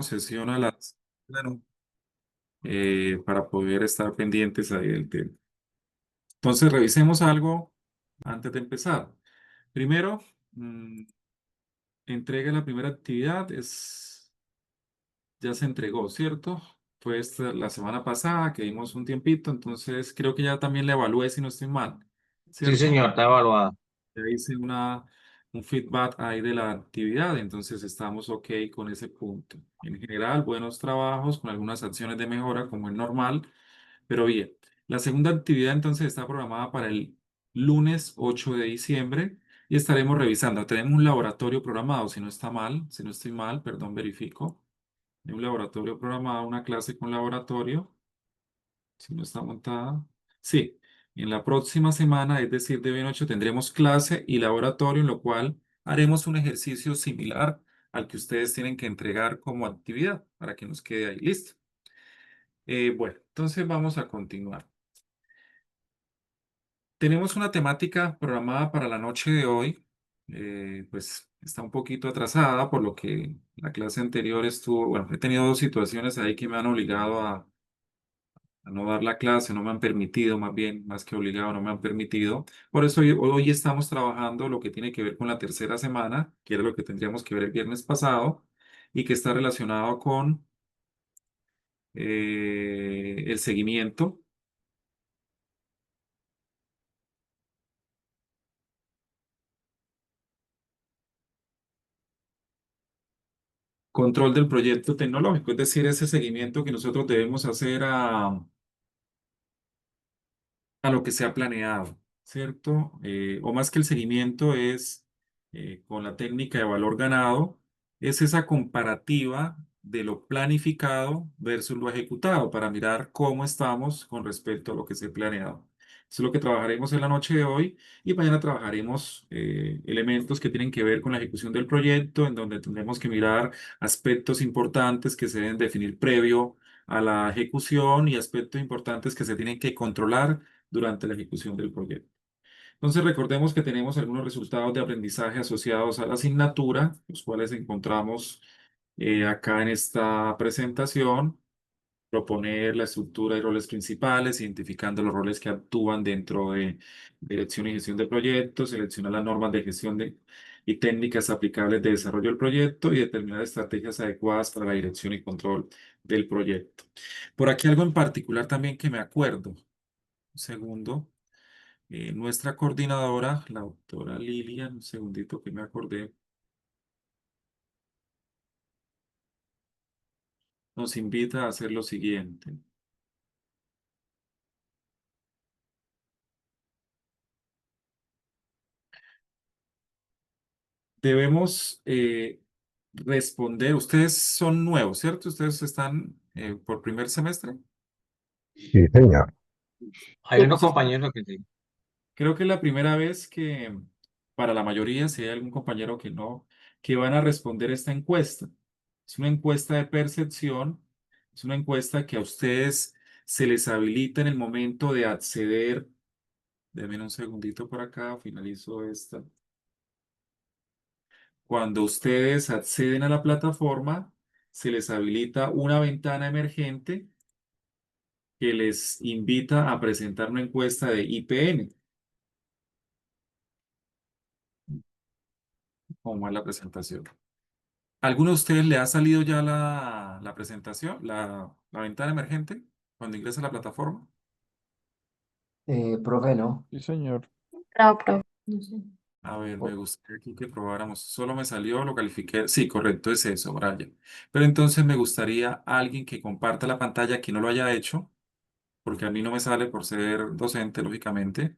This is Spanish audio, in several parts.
sesión a las, bueno, para poder estar pendientes ahí del tema. Entonces, revisemos algo antes de empezar. Primero, mm, entrega la primera actividad, ya se entregó, ¿cierto? Fue la semana pasada que dimos un tiempito, entonces creo que ya también la evalué si no estoy mal, Sí, ¿cierto? señor, está evaluada. Ya hice un feedback ahí de la actividad, entonces estamos ok con ese punto. En general, buenos trabajos con algunas acciones de mejora, como es normal, pero bien. La segunda actividad entonces está programada para el lunes 8 de diciembre y estaremos revisando. Tenemos un laboratorio programado, si no está mal, si no estoy mal, perdón, verifico. Hay un laboratorio programado, una clase con laboratorio. Si no está montada. Sí, en la próxima semana, es decir, de bien 8 tendremos clase y laboratorio, en lo cual haremos un ejercicio similar al que ustedes tienen que entregar como actividad para que nos quede ahí listo. Bueno, entonces vamos a continuar. Tenemos una temática programada para la noche de hoy. Pues está un poquito atrasada, por lo que la clase anterior estuvo, bueno, he tenido dos situaciones ahí que me han obligado a no dar la clase, no me han permitido, más bien, más que obligado, no me han permitido. Por eso hoy estamos trabajando lo que tiene que ver con la tercera semana, que era lo que tendríamos que ver el viernes pasado, y que está relacionado con el seguimiento, control del proyecto tecnológico, es decir, ese seguimiento que nosotros debemos hacer a lo que se ha planeado, ¿cierto? O más que el seguimiento es, con la técnica de valor ganado, es esa comparativa de lo planificado versus lo ejecutado para mirar cómo estamos con respecto a lo que se ha planeado. Eso es lo que trabajaremos en la noche de hoy y mañana trabajaremos elementos que tienen que ver con la ejecución del proyecto, en donde tendremos que mirar aspectos importantes que se deben definir previo a la ejecución y aspectos importantes que se tienen que controlar durante la ejecución del proyecto. Entonces, recordemos que tenemos algunos resultados de aprendizaje asociados a la asignatura, los cuales encontramos acá en esta presentación. Proponer la estructura y roles principales, identificando los roles que actúan dentro de dirección y gestión de proyectos, seleccionar las normas de gestión y técnicas aplicables de desarrollo del proyecto y determinar estrategias adecuadas para la dirección y control del proyecto. Por aquí algo en particular también que me acuerdo. Un segundo. Nuestra coordinadora, la doctora Lilian, un segundito que me acordé, nos invita a hacer lo siguiente. Debemos responder, ustedes son nuevos, ¿cierto? Ustedes están por primer semestre. Sí, señor. Hay unos Entonces, compañeros que sí. creo que es la primera vez que, para la mayoría, si hay algún compañero que no, que van a responder esta encuesta. Es una encuesta de percepción, es una encuesta que a ustedes se les habilita en el momento de acceder. Denme un segundito por acá, finalizo esta. Cuando ustedes acceden a la plataforma, se les habilita una ventana emergente que les invita a presentar una encuesta de IPN. ¿Cómo es la presentación? ¿Alguno de ustedes le ha salido ya la presentación, la ventana emergente, cuando ingresa a la plataforma? Profe, no. Sí, señor. No, profe. No sé. A ver, me O- gustaría aquí que probáramos. Solo me salió, lo califiqué. Sí, correcto, es eso, Brian. Pero entonces me gustaría alguien que comparta la pantalla que no lo haya hecho, porque a mí no me sale por ser docente, lógicamente.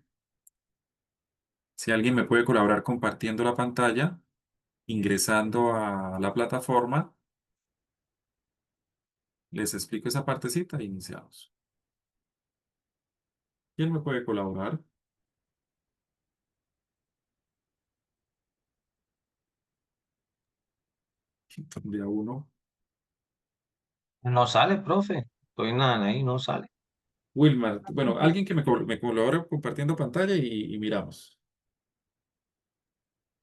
Si alguien me puede colaborar compartiendo la pantalla, ingresando a la plataforma, les explico esa partecita e iniciamos. ¿Quién me puede colaborar? Día uno. No sale, profe. Estoy nada ahí, no sale. Wilmar, bueno, alguien que me colabore compartiendo pantalla y miramos.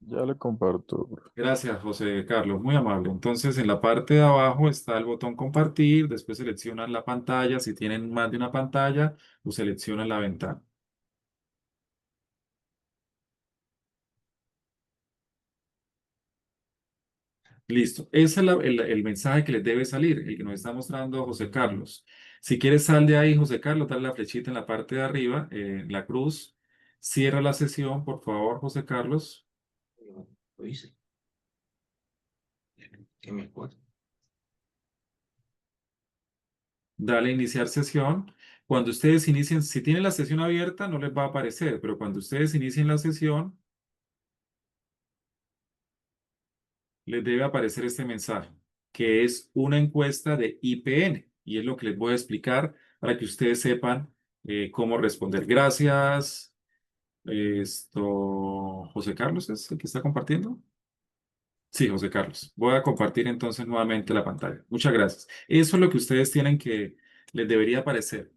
Ya le comparto, profe. Gracias, José Carlos, muy amable. Entonces, en la parte de abajo está el botón compartir, después seleccionan la pantalla, si tienen más de una pantalla, o seleccionan la ventana. Listo, ese es el mensaje que les debe salir, el que nos está mostrando José Carlos. Si quieres, sal de ahí, José Carlos, dale la flechita en la parte de arriba, la cruz, cierra la sesión, por favor, José Carlos. Lo hice. Que me acuerdo. Dale iniciar sesión. Cuando ustedes inicien, si tienen la sesión abierta, no les va a aparecer, pero cuando ustedes inicien la sesión, les debe aparecer este mensaje, que es una encuesta de IPN, y es lo que les voy a explicar para que ustedes sepan cómo responder. Gracias. José Carlos es el que está compartiendo. Sí, José Carlos. Voy a compartir entonces nuevamente la pantalla. Muchas gracias. Eso es lo que ustedes tienen que, les debería aparecer.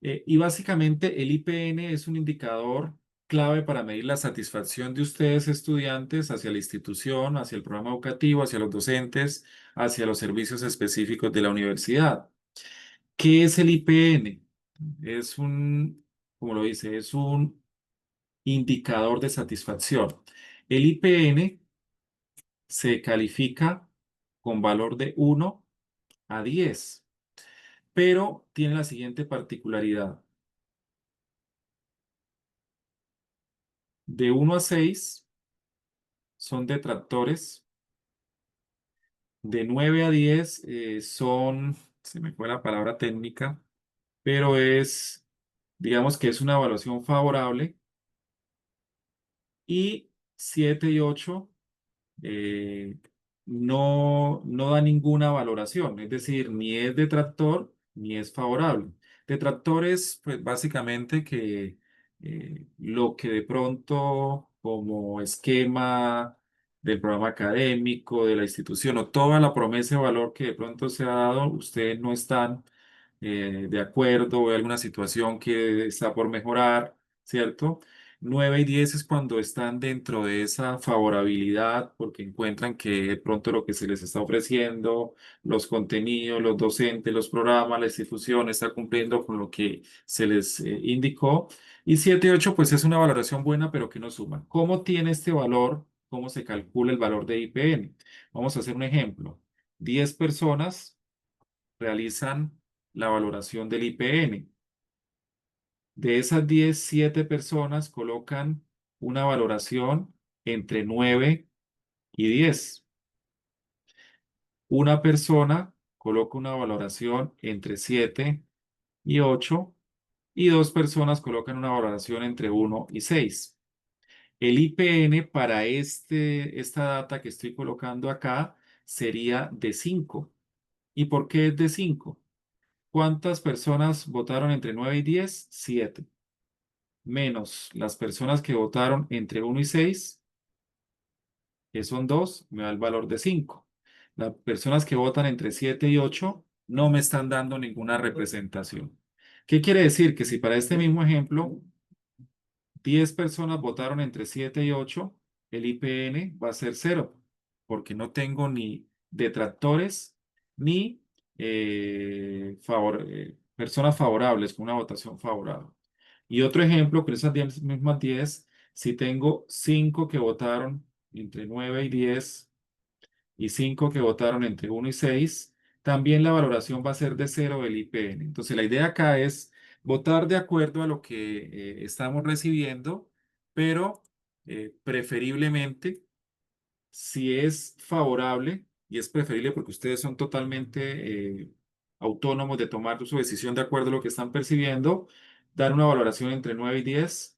Y básicamente el IPN es un indicador clave para medir la satisfacción de ustedes, estudiantes, hacia la institución, hacia el programa educativo, hacia los docentes, hacia los servicios específicos de la universidad. ¿Qué es el IPN? Es un, como lo dice, es un indicador de satisfacción. El IPN se califica con valor de 1 a 10, pero tiene la siguiente particularidad. De 1 a 6 son detractores. De 9 a 10 son, se me fue la palabra técnica, pero digamos que es una evaluación favorable. Y 7 y 8 eh, no da ninguna valoración, es decir, ni es detractor ni es favorable. Detractor es, pues, básicamente que lo que de pronto como esquema del programa académico, de la institución o toda la promesa de valor que de pronto se ha dado, ustedes no están de acuerdo o hay alguna situación que está por mejorar, ¿cierto? 9 y 10 es cuando están dentro de esa favorabilidad porque encuentran que de pronto lo que se les está ofreciendo, los contenidos, los docentes, los programas, la institución está cumpliendo con lo que se les indicó. Y 7 y 8 pues es una valoración buena pero que no suma. ¿Cómo tiene este valor? ¿Cómo se calcula el valor de IPN? Vamos a hacer un ejemplo. 10 personas realizan la valoración del IPN. De esas 10 7 personas colocan una valoración entre 9 y 10. Una persona coloca una valoración entre 7 y 8 y dos personas colocan una valoración entre 1 y 6. El IPN para esta data que estoy colocando acá sería de 5. ¿Y por qué es de 5? ¿Cuántas personas votaron entre 9 y 10? 7. Menos las personas que votaron entre 1 y 6, que son 2, me da el valor de 5. Las personas que votan entre 7 y 8 no me están dando ninguna representación. ¿Qué quiere decir? Que si para este mismo ejemplo 10 personas votaron entre 7 y 8, el IPN va a ser 0, porque no tengo ni detractores ni personas favorables con una votación favorable. Y otro ejemplo, con esas mismas 10, si tengo 5 que votaron entre 9 y 10 y 5 que votaron entre 1 y 6, también la valoración va a ser de 0 del IPN. Entonces, la idea acá es votar de acuerdo a lo que estamos recibiendo, pero preferiblemente, si es favorable, y es preferible porque ustedes son totalmente autónomos de tomar su decisión de acuerdo a lo que están percibiendo, dar una valoración entre 9 y 10,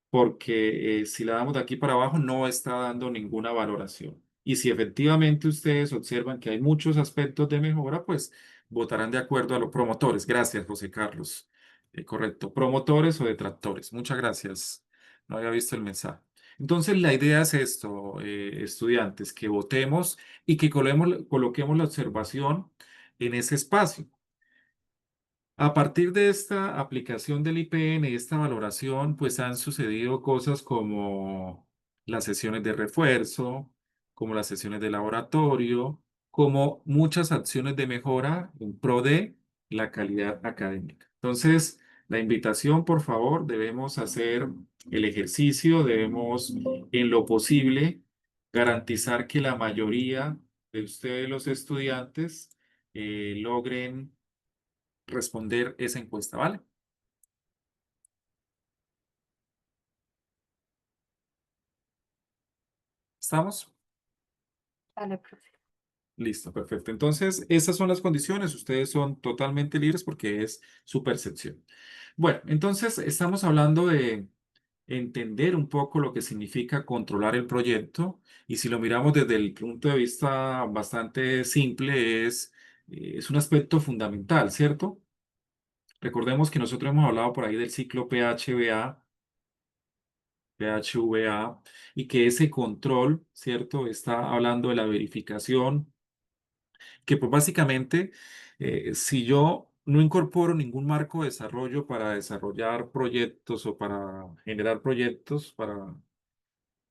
porque si la damos de aquí para abajo no está dando ninguna valoración. Y si efectivamente ustedes observan que hay muchos aspectos de mejora, pues votarán de acuerdo a los promotores. Gracias, José Carlos. Correcto. ¿Promotores o detractores? Muchas gracias. No había visto el mensaje. Entonces, la idea es esto, estudiantes, que votemos y que coloquemos la observación en ese espacio. A partir de esta aplicación del IPN y esta valoración, pues han sucedido cosas como las sesiones de refuerzo, como las sesiones de laboratorio, como muchas acciones de mejora en pro de la calidad académica. Entonces, la invitación, por favor, debemos hacer el ejercicio, debemos, en lo posible, garantizar que la mayoría de ustedes, los estudiantes, logren responder esa encuesta, ¿vale? ¿Estamos? Vale, profe. Listo, perfecto. Entonces, esas son las condiciones. Ustedes son totalmente libres porque es su percepción. Bueno, entonces estamos hablando de entender un poco lo que significa controlar el proyecto y si lo miramos desde el punto de vista bastante simple, es un aspecto fundamental, ¿cierto? Recordemos que nosotros hemos hablado por ahí del ciclo PHVA, PHVA y que ese control, ¿cierto? Está hablando de la verificación que pues básicamente, si yo no incorporo ningún marco de desarrollo para desarrollar proyectos o para generar proyectos, para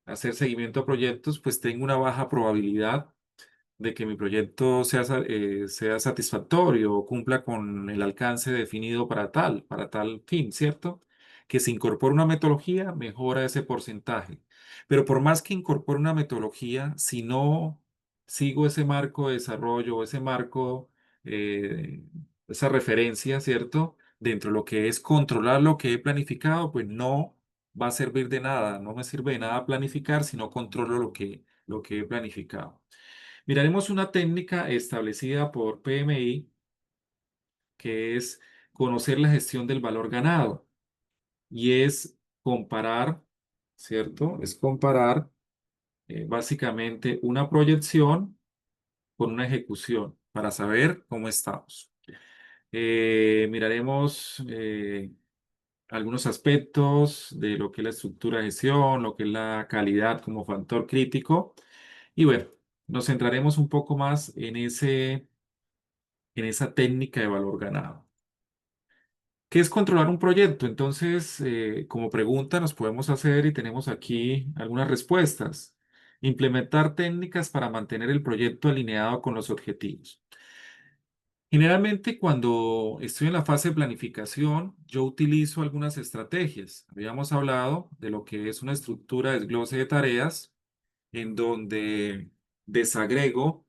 hacer seguimiento a proyectos, pues tengo una baja probabilidad de que mi proyecto sea satisfactorio o cumpla con el alcance definido para tal fin, ¿cierto? Que se incorpore una metodología, mejora ese porcentaje. Pero por más que incorpore una metodología, si no sigo ese marco de desarrollo o ese marco, eh, esa referencia, ¿cierto? Dentro de lo que es controlar lo que he planificado, pues no va a servir de nada, no me sirve de nada planificar si no controlo lo que he planificado. Miraremos una técnica establecida por PMI, que es conocer la gestión del valor ganado, y es comparar, ¿cierto? Es comparar básicamente una proyección con una ejecución para saber cómo estamos. Miraremos algunos aspectos de lo que es la estructura de gestión, lo que es la calidad como factor crítico, y bueno, nos centraremos un poco más en esa técnica de valor ganado. ¿Qué es controlar un proyecto? Entonces, como pregunta nos podemos hacer y tenemos aquí algunas respuestas. Implementar técnicas para mantener el proyecto alineado con los objetivos. Generalmente, cuando estoy en la fase de planificación, yo utilizo algunas estrategias. Habíamos hablado de lo que es una estructura de desglose de tareas en donde desagrego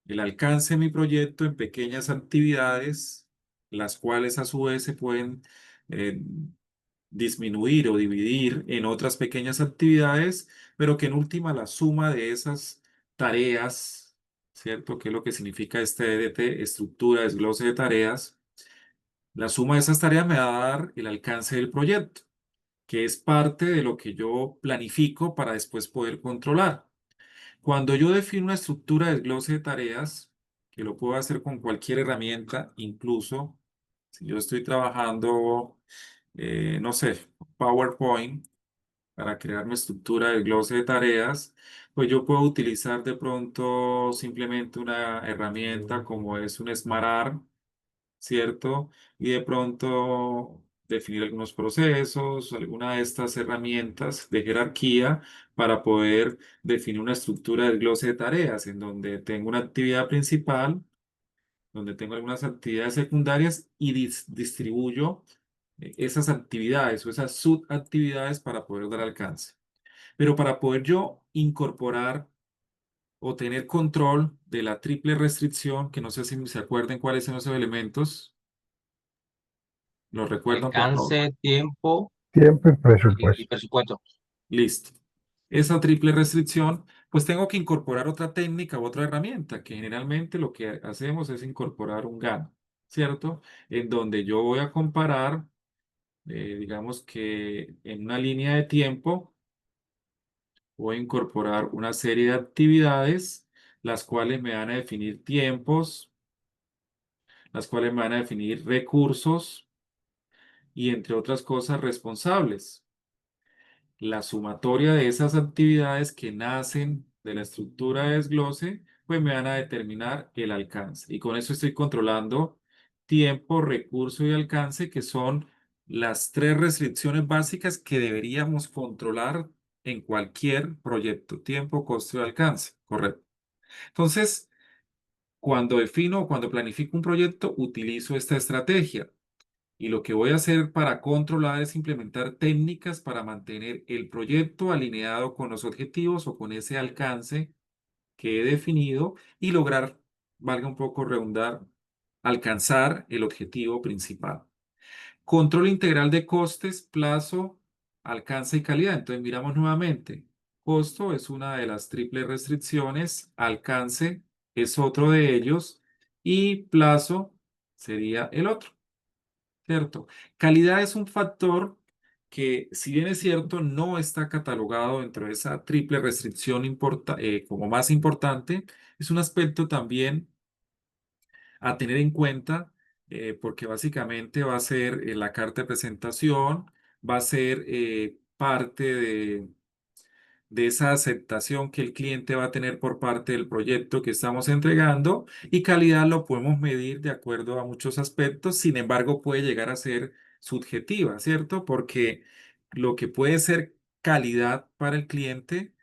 el alcance de mi proyecto en pequeñas actividades, las cuales a su vez se pueden eh, disminuir o dividir en otras pequeñas actividades, pero que en última la suma de esas tareas, ¿cierto? ¿Qué es lo que significa este EDT, estructura, desglose de tareas? La suma de esas tareas me va a dar el alcance del proyecto, que es parte de lo que yo planifico para después poder controlar. Cuando yo defino una estructura de desglose de tareas, que lo puedo hacer con cualquier herramienta, incluso si yo estoy trabajando, no sé, PowerPoint para crear mi estructura de desglose de tareas, pues yo puedo utilizar de pronto simplemente una herramienta como es un SmartArt, ¿cierto? Y de pronto definir algunos procesos, alguna de estas herramientas de jerarquía para poder definir una estructura de desglose de tareas en donde tengo una actividad principal, donde tengo algunas actividades secundarias y distribuyo esas actividades o esas subactividades para poder dar alcance. Pero para poder yo incorporar o tener control de la triple restricción, que no sé si se acuerden cuáles son esos elementos, ¿los recuerdan, por favor? Alcance, tiempo Tiempo y y presupuesto. presupuesto. Listo. Esa triple restricción, pues tengo que incorporar otra técnica u otra herramienta, que generalmente lo que hacemos es incorporar un GAN, ¿cierto? En donde yo voy a comparar, digamos que en una línea de tiempo, voy a incorporar una serie de actividades, las cuales me van a definir tiempos, las cuales me van a definir recursos y, entre otras cosas, responsables. La sumatoria de esas actividades que nacen de la estructura de desglose, pues me van a determinar el alcance. Y con eso estoy controlando tiempo, recurso y alcance, que son las tres restricciones básicas que deberíamos controlar en cualquier proyecto. Tiempo, costo y alcance. Correcto. Entonces, cuando defino o cuando planifico un proyecto, utilizo esta estrategia. Y lo que voy a hacer para controlar es implementar técnicas para mantener el proyecto alineado con los objetivos o con ese alcance que he definido y lograr, valga un poco redundar, alcanzar el objetivo principal. Control integral de costes, plazo, alcance y calidad. Entonces miramos nuevamente. Costo es una de las triples restricciones, alcance es otro de ellos y plazo sería el otro, ¿cierto? Calidad es un factor que, si bien es cierto, no está catalogado dentro de esa triple restricción como más importante, es un aspecto también a tener en cuenta, porque básicamente va a ser la carta de presentación, va a ser parte de esa aceptación que el cliente va a tener por parte del proyecto que estamos entregando, y calidad lo podemos medir de acuerdo a muchos aspectos. Sin embargo, puede llegar a ser subjetiva, ¿cierto? Porque lo que puede ser calidad para el cliente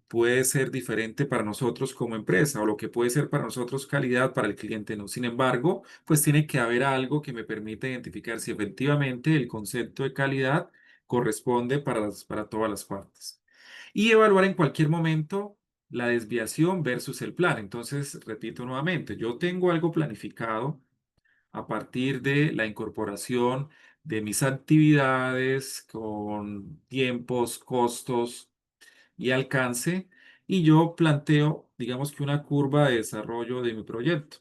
puede ser diferente para nosotros como empresa, o lo que puede ser para nosotros calidad para el cliente no. Sin embargo, pues tiene que haber algo que me permita identificar si efectivamente el concepto de calidad corresponde para todas las partes y evaluar en cualquier momento la desviación versus el plan. Entonces, repito nuevamente, yo tengo algo planificado a partir de la incorporación de mis actividades con tiempos, costos y alcance, y yo planteo, digamos que una curva de desarrollo de mi proyecto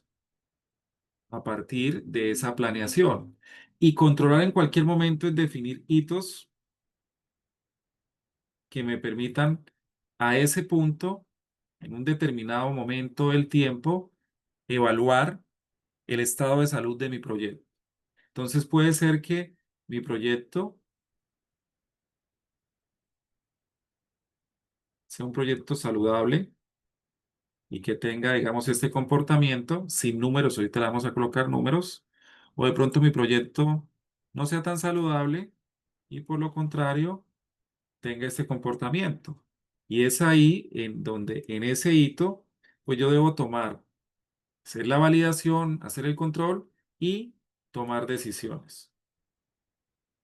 a partir de esa planeación. Y controlar en cualquier momento es definir hitos que me permitan a ese punto, en un determinado momento del tiempo, evaluar el estado de salud de mi proyecto. Entonces puede ser que mi proyecto sea un proyecto saludable y que tenga, digamos, este comportamiento sin números. Ahorita le vamos a colocar números. O de pronto mi proyecto no sea tan saludable y por lo contrario tenga este comportamiento. Y es ahí en donde, en ese hito, pues yo debo tomar, hacer la validación, hacer el control y tomar decisiones,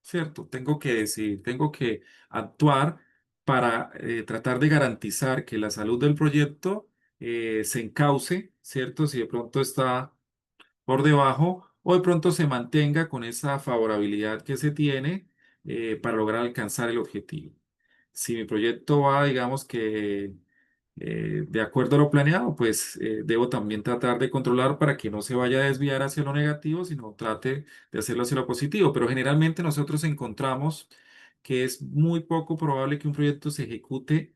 ¿cierto? Tengo que decidir, tengo que actuar para tratar de garantizar que la salud del proyecto se encauce, ¿cierto? Si de pronto está por debajo o de pronto se mantenga con esa favorabilidad que se tiene para lograr alcanzar el objetivo. Si mi proyecto va, digamos que de acuerdo a lo planeado, pues debo también tratar de controlar para que no se vaya a desviar hacia lo negativo, sino trate de hacerlo hacia lo positivo. Pero generalmente nosotros encontramos que es muy poco probable que un proyecto se ejecute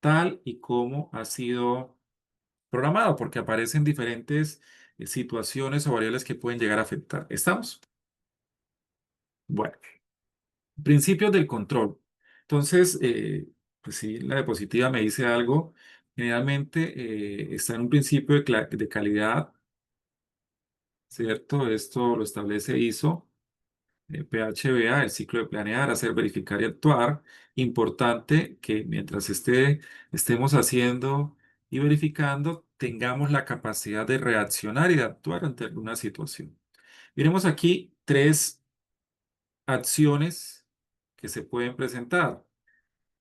tal y como ha sido programado, porque aparecen diferentes situaciones o variables que pueden llegar a afectar. ¿Estamos? Bueno, principios del control. Entonces, pues sí, la diapositiva me dice algo. Generalmente está en un principio de calidad, ¿cierto? Esto lo establece ISO, PHBA, el ciclo de planear, hacer, verificar y actuar. Importante que mientras estemos haciendo y verificando, tengamos la capacidad de reaccionar y de actuar ante alguna situación. Miremos aquí tres acciones que se pueden presentar.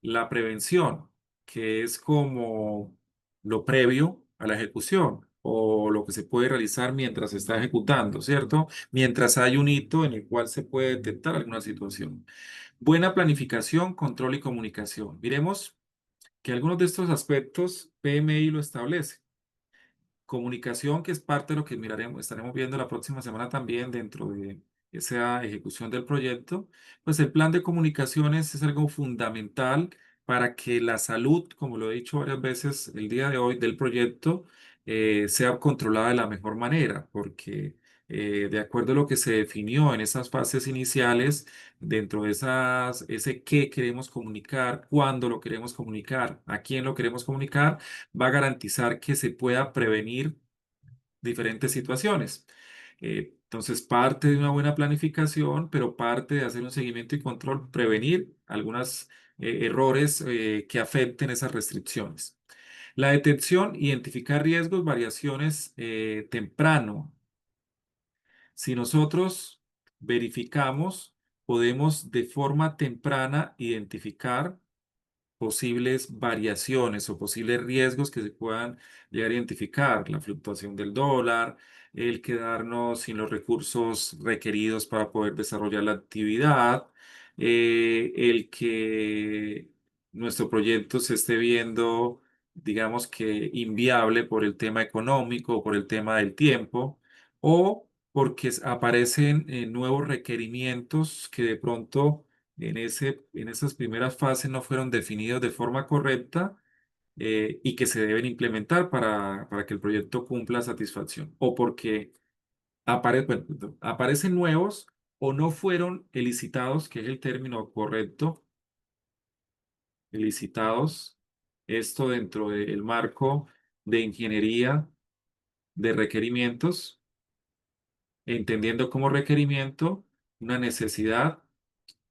La prevención, que es como lo previo a la ejecución o lo que se puede realizar mientras se está ejecutando, ¿cierto? Mientras hay un hito en el cual se puede detectar alguna situación. Buena planificación, control y comunicación. Miremos que algunos de estos aspectos PMI lo establece. Comunicación, que es parte de lo que miraremos, estaremos viendo la próxima semana también dentro de esa ejecución del proyecto, pues el plan de comunicaciones es algo fundamental para que la salud, como lo he dicho varias veces el día de hoy, del proyecto sea controlada de la mejor manera, porque de acuerdo a lo que se definió en esas fases iniciales, dentro de ese qué queremos comunicar, cuándo lo queremos comunicar, a quién lo queremos comunicar, va a garantizar que se pueda prevenir diferentes situaciones. Entonces, parte de una buena planificación, pero parte de hacer un seguimiento y control, prevenir algunos errores que afecten esas restricciones. La detección, identificar riesgos, variaciones temprano. Si nosotros verificamos, podemos de forma temprana identificar posibles variaciones o posibles riesgos que se puedan llegar a identificar, la fluctuación del dólar, el quedarnos sin los recursos requeridos para poder desarrollar la actividad, el que nuestro proyecto se esté viendo, digamos que inviable por el tema económico o por el tema del tiempo, o porque aparecen nuevos requerimientos que de pronto en esas primeras fases no fueron definidos de forma correcta y que se deben implementar para que el proyecto cumpla satisfacción. O porque bueno, aparecen nuevos o no fueron elicitados, que es el término correcto, elicitados, esto dentro del marco de ingeniería de requerimientos, entendiendo como requerimiento una necesidad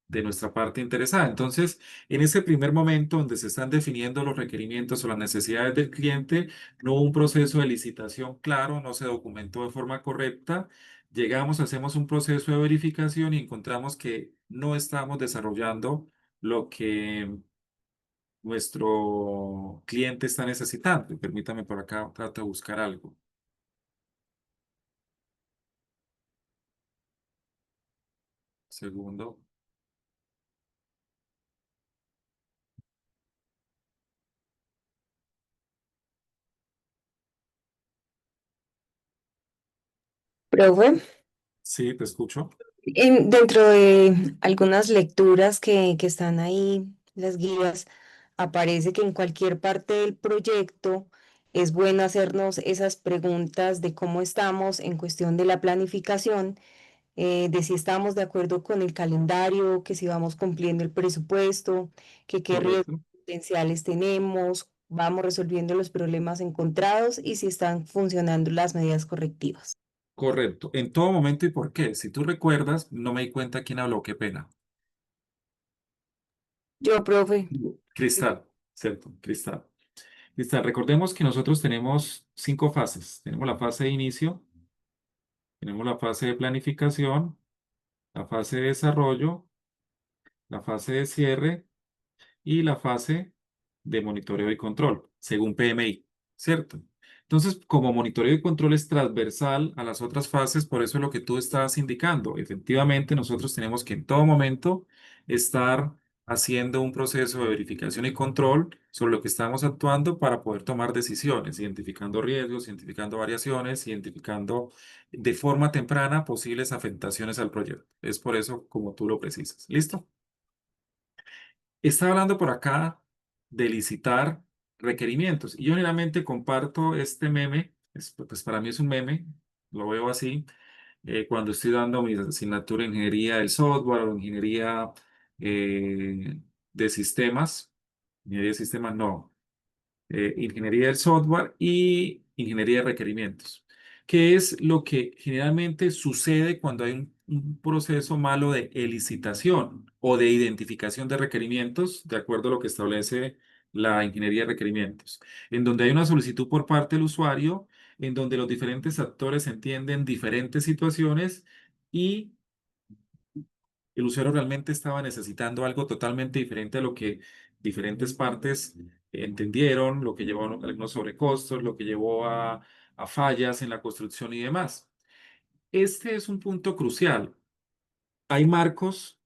de nuestra parte interesada. Entonces, en ese primer momento donde se están definiendo los requerimientos o las necesidades del cliente, no hubo un proceso de licitación claro, no se documentó de forma correcta. Llegamos, hacemos un proceso de verificación y encontramos que no estamos desarrollando lo que nuestro cliente está necesitando. Permítame por acá, trato de buscar algo. Segundo. Profe, Sí, te escucho. dentro de algunas lecturas que están ahí, las guías, aparece que en cualquier parte del proyecto es bueno hacernos esas preguntas de cómo estamos en cuestión de la planificación, de si estamos de acuerdo con el calendario, que si vamos cumpliendo el presupuesto, que qué riesgos Correcto. potenciales tenemos, vamos resolviendo los problemas encontrados y si están funcionando las medidas correctivas. Correcto. En todo momento y por qué. Si tú recuerdas, no me di cuenta quién habló, qué pena. Yo, profe. Cristal, ¿cierto? Cristal. Cristal, recordemos que nosotros tenemos 5 fases. Tenemos la fase de inicio, tenemos la fase de planificación, la fase de desarrollo, la fase de cierre y la fase de monitoreo y control, según PMI, ¿cierto? Entonces, como monitoreo y control es transversal a las otras fases, por eso es lo que tú estás indicando. Efectivamente, nosotros tenemos que en todo momento estar haciendo un proceso de verificación y control sobre lo que estamos actuando para poder tomar decisiones, identificando riesgos, identificando variaciones, identificando de forma temprana posibles afectaciones al proyecto. Es por eso como tú lo precisas. ¿Listo? Está hablando por acá de licitar requerimientos. Y yo generalmente comparto este meme, pues para mí es un meme, lo veo así, cuando estoy dando mi asignatura en ingeniería del software o ingeniería de sistemas. Ingeniería de sistemas no, ingeniería del software y ingeniería de requerimientos, que es lo que generalmente sucede cuando hay un proceso malo de licitación o de identificación de requerimientos, de acuerdo a lo que establece la ingeniería de requerimientos, en donde hay una solicitud por parte del usuario, en donde los diferentes actores entienden diferentes situaciones y el usuario realmente estaba necesitando algo totalmente diferente a lo que diferentes partes entendieron, lo que llevó a algunos sobrecostos, lo que llevó a fallas en la construcción y demás. Este es un punto crucial. Hay marcos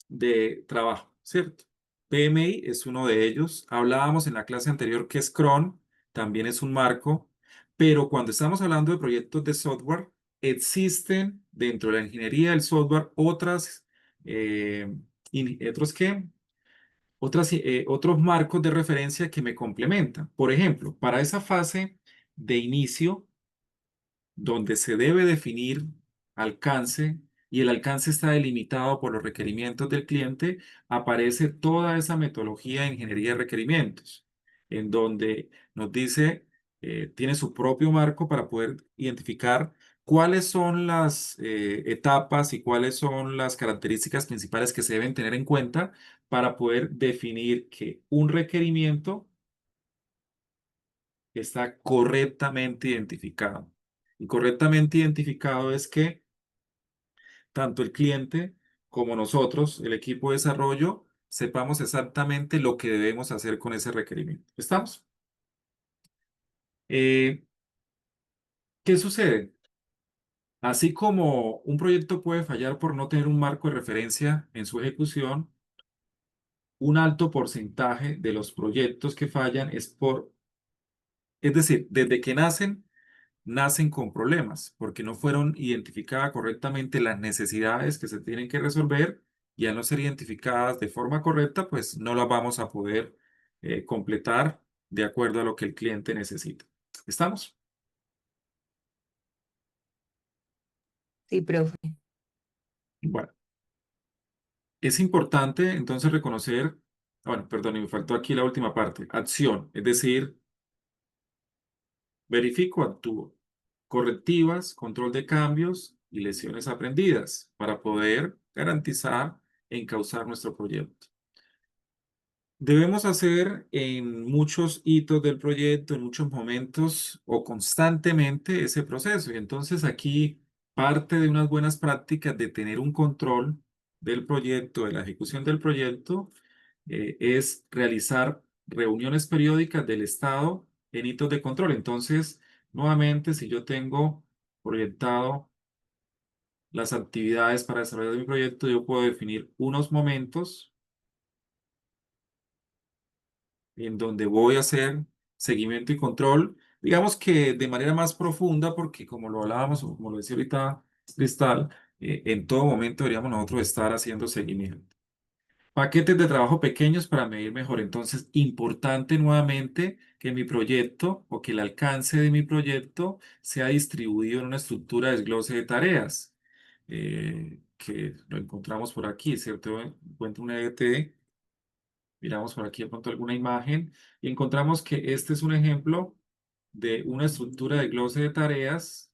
de trabajo, ¿cierto? PMI es uno de ellos. Hablábamos en la clase anterior que Scrum también es un marco, pero cuando estamos hablando de proyectos de software, existen dentro de la ingeniería del software eh, otros que otros marcos de referencia que me complementan. Por ejemplo, para esa fase de inicio, donde se debe definir alcance y el alcance está delimitado por los requerimientos del cliente, aparece toda esa metodología de ingeniería de requerimientos, en donde nos dice, tiene su propio marco para poder identificar ¿cuáles son las etapas y cuáles son las características principales que se deben tener en cuenta para poder definir que un requerimiento está correctamente identificado? Y correctamente identificado es que tanto el cliente como nosotros, el equipo de desarrollo, sepamos exactamente lo que debemos hacer con ese requerimiento. ¿Estamos? Eh, ¿Qué sucede? Así como un proyecto puede fallar por no tener un marco de referencia en su ejecución, un alto porcentaje de los proyectos que fallan es decir, desde que nacen con problemas, porque no fueron identificadas correctamente las necesidades que se tienen que resolver y al no ser identificadas de forma correcta, pues no las vamos a poder completar de acuerdo a lo que el cliente necesita. ¿Estamos? Sí, profe. Bueno, es importante entonces reconocer, bueno, perdón, me faltó aquí la última parte, acción, es decir, verifico, actúo. Correctivas, control de cambios y lecciones aprendidas para poder garantizar e encauzar nuestro proyecto. Debemos hacer en muchos hitos del proyecto, en muchos momentos o constantemente ese proceso. Y entonces aquí parte de unas buenas prácticas de tener un control del proyecto, de la ejecución del proyecto, es realizar reuniones periódicas del estado en hitos de control. Entonces, nuevamente, si yo tengo proyectado las actividades para desarrollar mi proyecto, yo puedo definir unos momentos en donde voy a hacer seguimiento y control, digamos que de manera más profunda, porque como lo hablábamos, o como lo decía ahorita Cristal, en todo momento deberíamos nosotros estar haciendo seguimiento. Paquetes de trabajo pequeños para medir mejor. Entonces, importante nuevamente que mi proyecto o que el alcance de mi proyecto sea distribuido en una estructura de desglose de tareas, que lo encontramos por aquí, ¿cierto? Encuentro un EDT. Miramos por aquí de pronto alguna imagen y encontramos que este es un ejemplo de una estructura de glose de tareas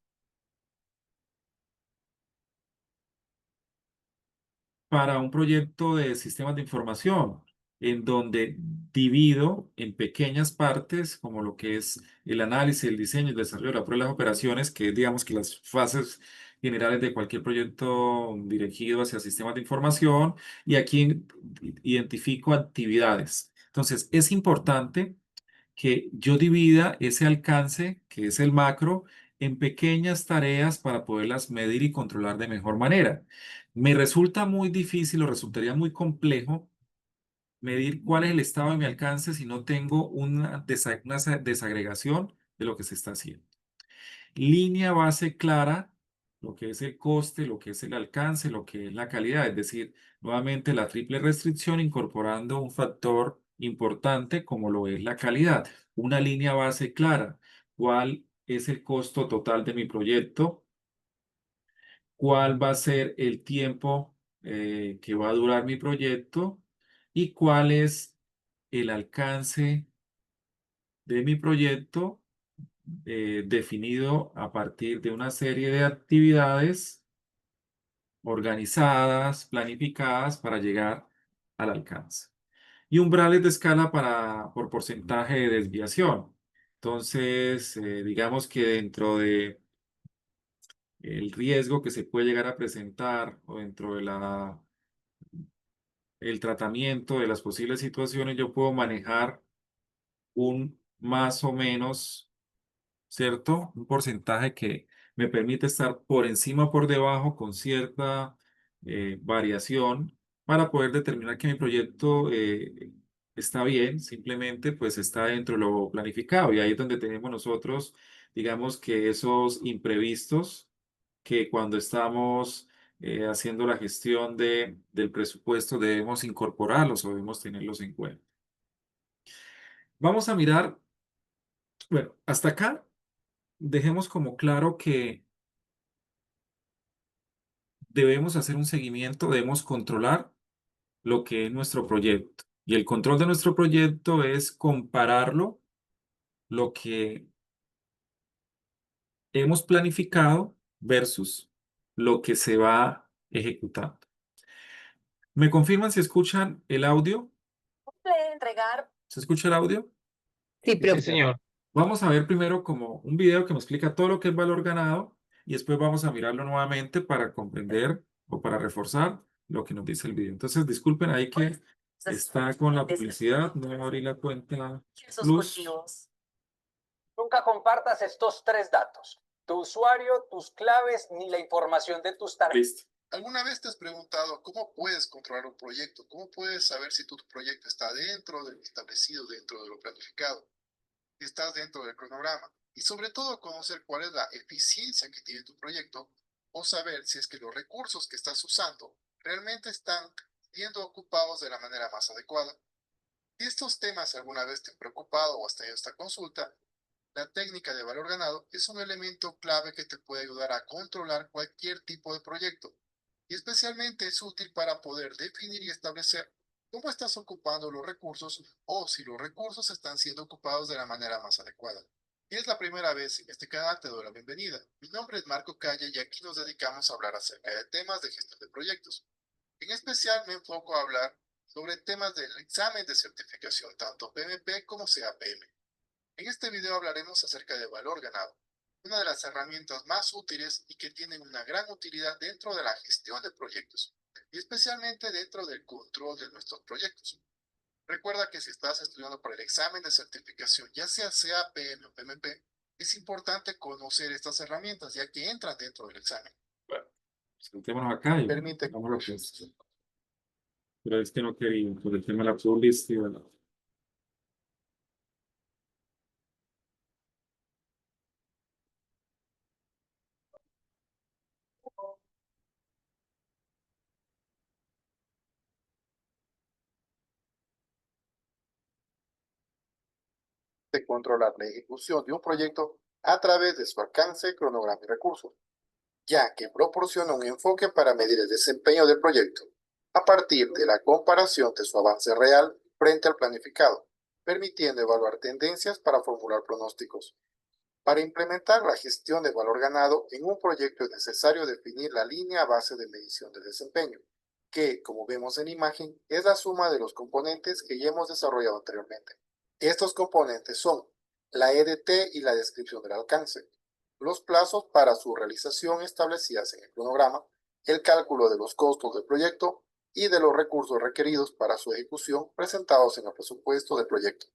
para un proyecto de sistemas de información, en donde divido en pequeñas partes, como lo que es el análisis, el diseño, el desarrollo, la prueba de las operaciones, que es, digamos, que las fases generales de cualquier proyecto dirigido hacia sistemas de información, y aquí identifico actividades. Entonces, es importante que yo divida ese alcance, que es el macro, en pequeñas tareas para poderlas medir y controlar de mejor manera. Me resulta muy difícil o resultaría muy complejo medir cuál es el estado de mi alcance si no tengo una desagregación de lo que se está haciendo. Línea base clara, lo que es el coste, lo que es el alcance, lo que es la calidad, es decir, nuevamente la triple restricción incorporando un factor importante como lo es la calidad. Una línea base clara, cuál es el costo total de mi proyecto, cuál va a ser el tiempo que va a durar mi proyecto y cuál es el alcance de mi proyecto definido a partir de una serie de actividades organizadas, planificadas para llegar al alcance. Y umbrales de escala por porcentaje de desviación. Entonces, digamos que dentro de el riesgo que se puede llegar a presentar o dentro de el tratamiento de las posibles situaciones, yo puedo manejar un más o menos, ¿cierto? Un porcentaje que me permite estar por encima o por debajo con cierta variación para poder determinar que mi proyecto está bien, simplemente pues está dentro de lo planificado. Y ahí es donde tenemos nosotros, digamos que esos imprevistos que cuando estamos haciendo la gestión del presupuesto debemos incorporarlos o debemos tenerlos en cuenta. Vamos a mirar, bueno, hasta acá dejemos como claro que debemos hacer un seguimiento, debemos controlar lo que es nuestro proyecto. Y el control de nuestro proyecto es compararlo, lo que hemos planificado versus lo que se va ejecutando. ¿Me confirman si escuchan el audio? ¿Se escucha el audio? Sí, Sí, sí, profe. señor. Vamos a ver primero como un video que me explica todo lo que es valor ganado y después vamos a mirarlo nuevamente para comprender o para reforzar lo que nos dice el video. Entonces, disculpen ahí que está con la publicidad, no abrí la cuenta Plus. Nunca compartas estos tres datos: tu usuario, tus claves, ni la información de tus tarjetas. Listo. ¿Alguna vez te has preguntado cómo puedes controlar un proyecto? ¿Cómo puedes saber si tu proyecto está dentro de lo establecido, dentro de lo planificado? Si estás dentro del cronograma. Y sobre todo conocer cuál es la eficiencia que tiene tu proyecto o saber si es que los recursos que estás usando realmente están siendo ocupados de la manera más adecuada. Si estos temas alguna vez te han preocupado o has tenido esta consulta, la técnica de valor ganado es un elemento clave que te puede ayudar a controlar cualquier tipo de proyecto. Y especialmente es útil para poder definir y establecer cómo estás ocupando los recursos o si los recursos están siendo ocupados de la manera más adecuada. Si es la primera vez en este canal, te doy la bienvenida. Mi nombre es Marco Calle y aquí nos dedicamos a hablar acerca de temas de gestión de proyectos. En especial me enfoco a hablar sobre temas del examen de certificación, tanto PMP como CAPM. En este video hablaremos acerca de valor ganado, una de las herramientas más útiles y que tienen una gran utilidad dentro de la gestión de proyectos, y especialmente dentro del control de nuestros proyectos. Recuerda que si estás estudiando para el examen de certificación, ya sea CAPM o PMP, es importante conocer estas herramientas, ya que entran dentro del examen. Bueno, sentémonos acá y Permite vamos a lo que es. Pero es que no quería, por el tema de la publicidad. controlar la ejecución de un proyecto a través de su alcance, cronograma y recursos, ya que proporciona un enfoque para medir el desempeño del proyecto a partir de la comparación de su avance real frente al planificado, permitiendo evaluar tendencias para formular pronósticos. Para implementar la gestión de valor ganado en un proyecto es necesario definir la línea base de medición de desempeño, que, como vemos en la imagen, es la suma de los componentes que ya hemos desarrollado anteriormente. Estos componentes son la EDT y la descripción del alcance, los plazos para su realización establecidas en el cronograma, el cálculo de los costos del proyecto y de los recursos requeridos para su ejecución presentados en el presupuesto del proyecto.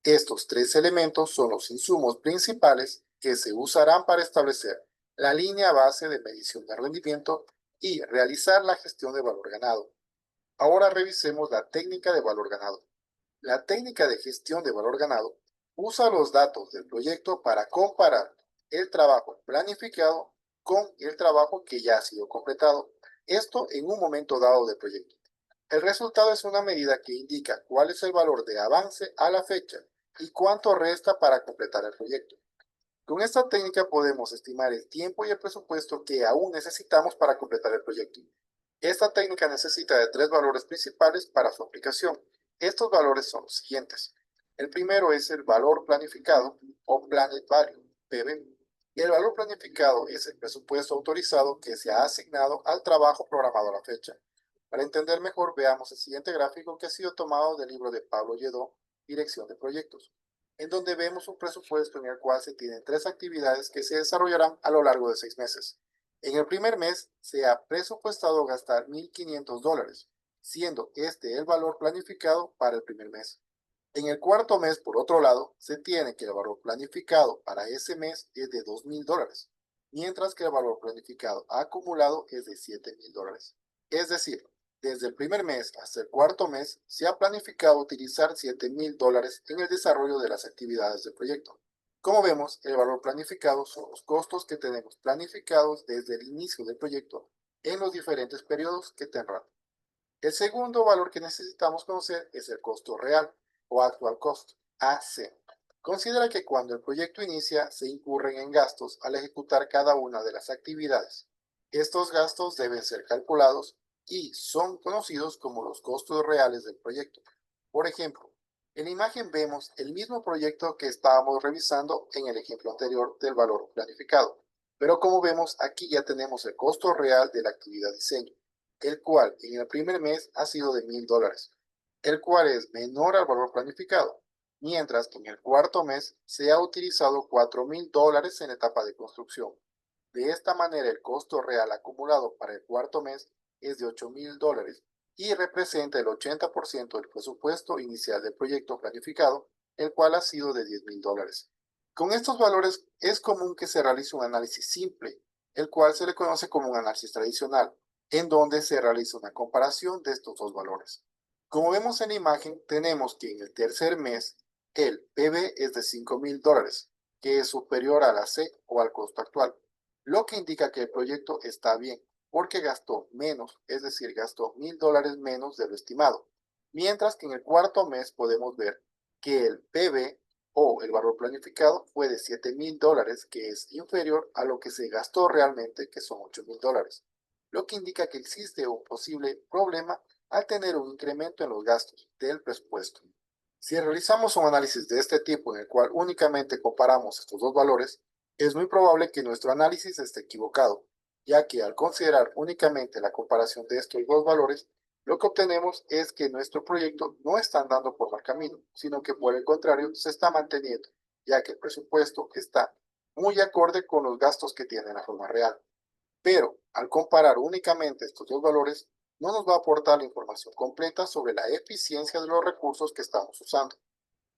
Estos tres elementos son los insumos principales que se usarán para establecer la línea base de medición de rendimiento y realizar la gestión de valor ganado. Ahora revisemos la técnica de valor ganado. La técnica de gestión de valor ganado usa los datos del proyecto para comparar el trabajo planificado con el trabajo que ya ha sido completado, esto en un momento dado del proyecto. El resultado es una medida que indica cuál es el valor de avance a la fecha y cuánto resta para completar el proyecto. Con esta técnica podemos estimar el tiempo y el presupuesto que aún necesitamos para completar el proyecto. Esta técnica necesita de tres valores principales para su aplicación. Estos valores son los siguientes. El primero es el valor planificado o Planned Value, PV. Y el valor planificado es el presupuesto autorizado que se ha asignado al trabajo programado a la fecha. Para entender mejor, veamos el siguiente gráfico que ha sido tomado del libro de Pablo Lledó, Dirección de Proyectos, en donde vemos un presupuesto en el cual se tienen tres actividades que se desarrollarán a lo largo de 6 meses. En el primer mes se ha presupuestado gastar $1,500, siendo este el valor planificado para el primer mes. En el cuarto mes, por otro lado, se tiene que el valor planificado para ese mes es de $2,000, mientras que el valor planificado acumulado es de $7,000. Es decir, desde el primer mes hasta el cuarto mes se ha planificado utilizar $7,000 en el desarrollo de las actividades del proyecto. Como vemos, el valor planificado son los costos que tenemos planificados desde el inicio del proyecto en los diferentes periodos que tendrán. El segundo valor que necesitamos conocer es el costo real o actual cost, AC. Considera que cuando el proyecto inicia se incurren en gastos al ejecutar cada una de las actividades. Estos gastos deben ser calculados y son conocidos como los costos reales del proyecto. Por ejemplo, en la imagen vemos el mismo proyecto que estábamos revisando en el ejemplo anterior del valor planificado. Pero como vemos, aquí ya tenemos el costo real de la actividad diseño, el cual en el primer mes ha sido de $1000, el cual es menor al valor planificado, mientras que en el cuarto mes se ha utilizado $4000 en la etapa de construcción. De esta manera, el costo real acumulado para el cuarto mes es de $8000 y representa el 80% del presupuesto inicial del proyecto planificado, el cual ha sido de $10000. Con estos valores es común que se realice un análisis simple, el cual se le conoce como un análisis tradicional, en donde se realiza una comparación de estos dos valores. Como vemos en la imagen, tenemos que en el tercer mes el PV es de $5000, que es superior a la C o al costo actual, lo que indica que el proyecto está bien, porque gastó menos, es decir, gastó $1000 menos de lo estimado. Mientras que en el cuarto mes podemos ver que el PV o el valor planificado fue de $7000, que es inferior a lo que se gastó realmente, que son $8000, lo que indica que existe un posible problema al tener un incremento en los gastos del presupuesto. Si realizamos un análisis de este tipo en el cual únicamente comparamos estos dos valores, es muy probable que nuestro análisis esté equivocado, ya que al considerar únicamente la comparación de estos dos valores, lo que obtenemos es que nuestro proyecto no está andando por mal camino, sino que por el contrario se está manteniendo, ya que el presupuesto está muy acorde con los gastos que tiene la forma real. Pero al comparar únicamente estos dos valores, no nos va a aportar la información completa sobre la eficiencia de los recursos que estamos usando.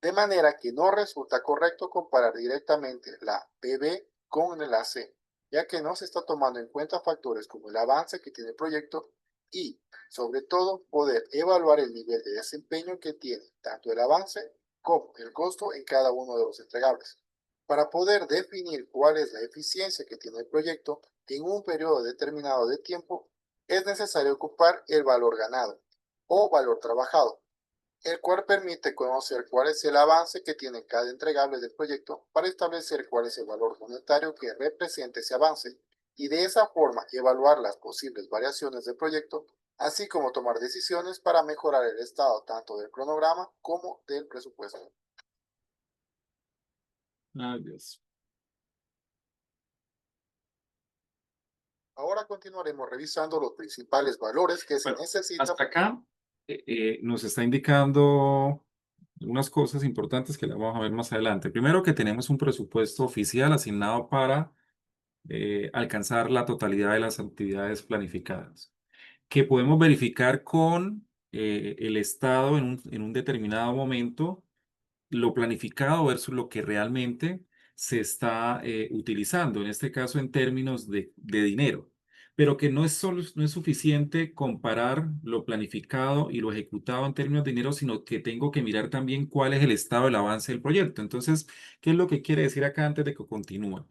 De manera que no resulta correcto comparar directamente la PB con el AC, ya que no se está tomando en cuenta factores como el avance que tiene el proyecto y, sobre todo, poder evaluar el nivel de desempeño que tiene tanto el avance como el costo en cada uno de los entregables. Para poder definir cuál es la eficiencia que tiene el proyecto en un periodo determinado de tiempo, es necesario ocupar el valor ganado o valor trabajado, el cual permite conocer cuál es el avance que tiene cada entregable del proyecto para establecer cuál es el valor monetario que representa ese avance y de esa forma evaluar las posibles variaciones del proyecto, así como tomar decisiones para mejorar el estado tanto del cronograma como del presupuesto. Ay, Dios. Ahora continuaremos revisando los principales valores que se Bueno, necesitan. hasta acá nos está indicando unas cosas importantes que las vamos a ver más adelante. Primero, que tenemos un presupuesto oficial asignado para alcanzar la totalidad de las actividades planificadas, que podemos verificar con el estado en un determinado momento, lo planificado versus lo que realmente se está utilizando, en este caso en términos de dinero, pero que no es solo, no es suficiente comparar lo planificado y lo ejecutado en términos de dinero, sino que tengo que mirar también cuál es el estado del avance del proyecto. Entonces, ¿qué es lo que quiere decir acá antes de que continúe?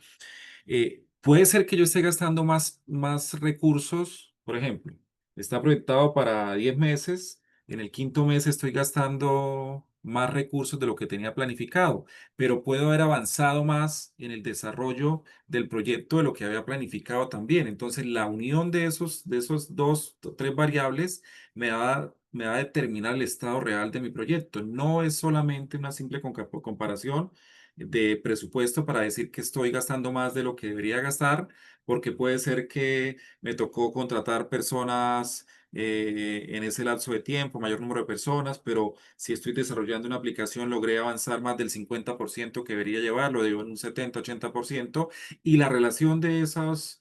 Puede ser que yo esté gastando más recursos, por ejemplo, está proyectado para 10 meses, en el quinto mes estoy gastando más recursos de lo que tenía planificado, pero puedo haber avanzado más en el desarrollo del proyecto de lo que había planificado también. Entonces, la unión de esos dos o tres variables me va a determinar el estado real de mi proyecto. No es solamente una simple comparación de presupuesto para decir que estoy gastando más de lo que debería gastar, porque puede ser que me tocó contratar personas en ese lapso de tiempo, mayor número de personas, pero si estoy desarrollando una aplicación, logré avanzar más del 50% que debería llevarlo, de un 70-80%, y la relación de esas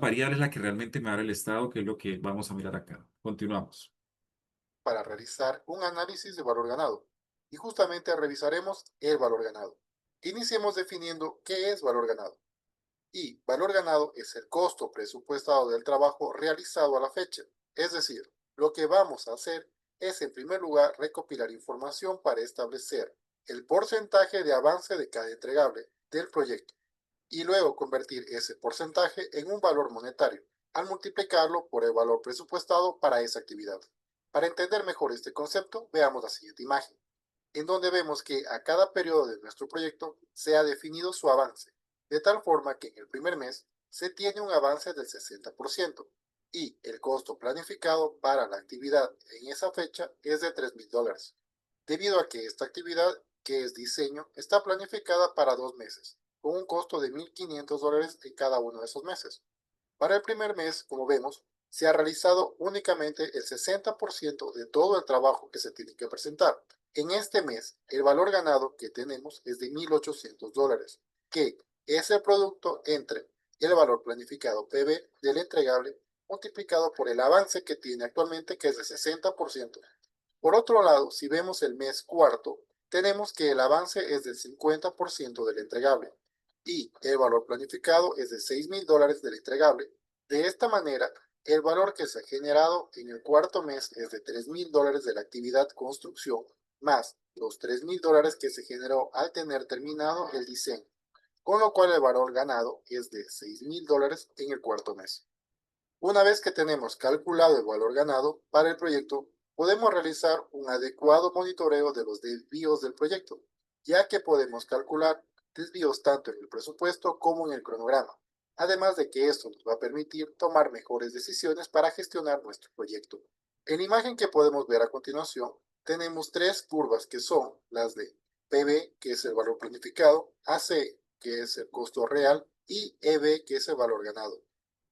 variables es la que realmente me da el estado, que es lo que vamos a mirar acá. Continuamos. Para realizar un análisis de valor ganado. Y justamente revisaremos el valor ganado. Iniciemos definiendo qué es valor ganado. Y valor ganado es el costo presupuestado del trabajo realizado a la fecha. Es decir, lo que vamos a hacer es en primer lugar recopilar información para establecer el porcentaje de avance de cada entregable del proyecto y luego convertir ese porcentaje en un valor monetario al multiplicarlo por el valor presupuestado para esa actividad. Para entender mejor este concepto, veamos la siguiente imagen, en donde vemos que a cada periodo de nuestro proyecto se ha definido su avance, de tal forma que en el primer mes se tiene un avance del 60% y el costo planificado para la actividad en esa fecha es de $3000, debido a que esta actividad, que es diseño, está planificada para 2 meses, con un costo de $1,500 en cada uno de esos meses. Para el primer mes, como vemos, se ha realizado únicamente el 60% de todo el trabajo que se tiene que presentar. En este mes, el valor ganado que tenemos es de $1,800, que es el producto entre el valor planificado PB del entregable multiplicado por el avance que tiene actualmente, que es de 60%. Por otro lado, si vemos el mes cuarto, tenemos que el avance es del 50% del entregable y el valor planificado es de $6,000 del entregable. De esta manera, el valor que se ha generado en el cuarto mes es de $3,000 de la actividad construcción, más los $3,000 que se generó al tener terminado el diseño, con lo cual el valor ganado es de $6,000 en el cuarto mes. Una vez que tenemos calculado el valor ganado para el proyecto, podemos realizar un adecuado monitoreo de los desvíos del proyecto, ya que podemos calcular desvíos tanto en el presupuesto como en el cronograma, además de que esto nos va a permitir tomar mejores decisiones para gestionar nuestro proyecto. En la imagen que podemos ver a continuación, tenemos tres curvas que son las de PB, que es el valor planificado, AC, que es el costo real, y EB, que es el valor ganado.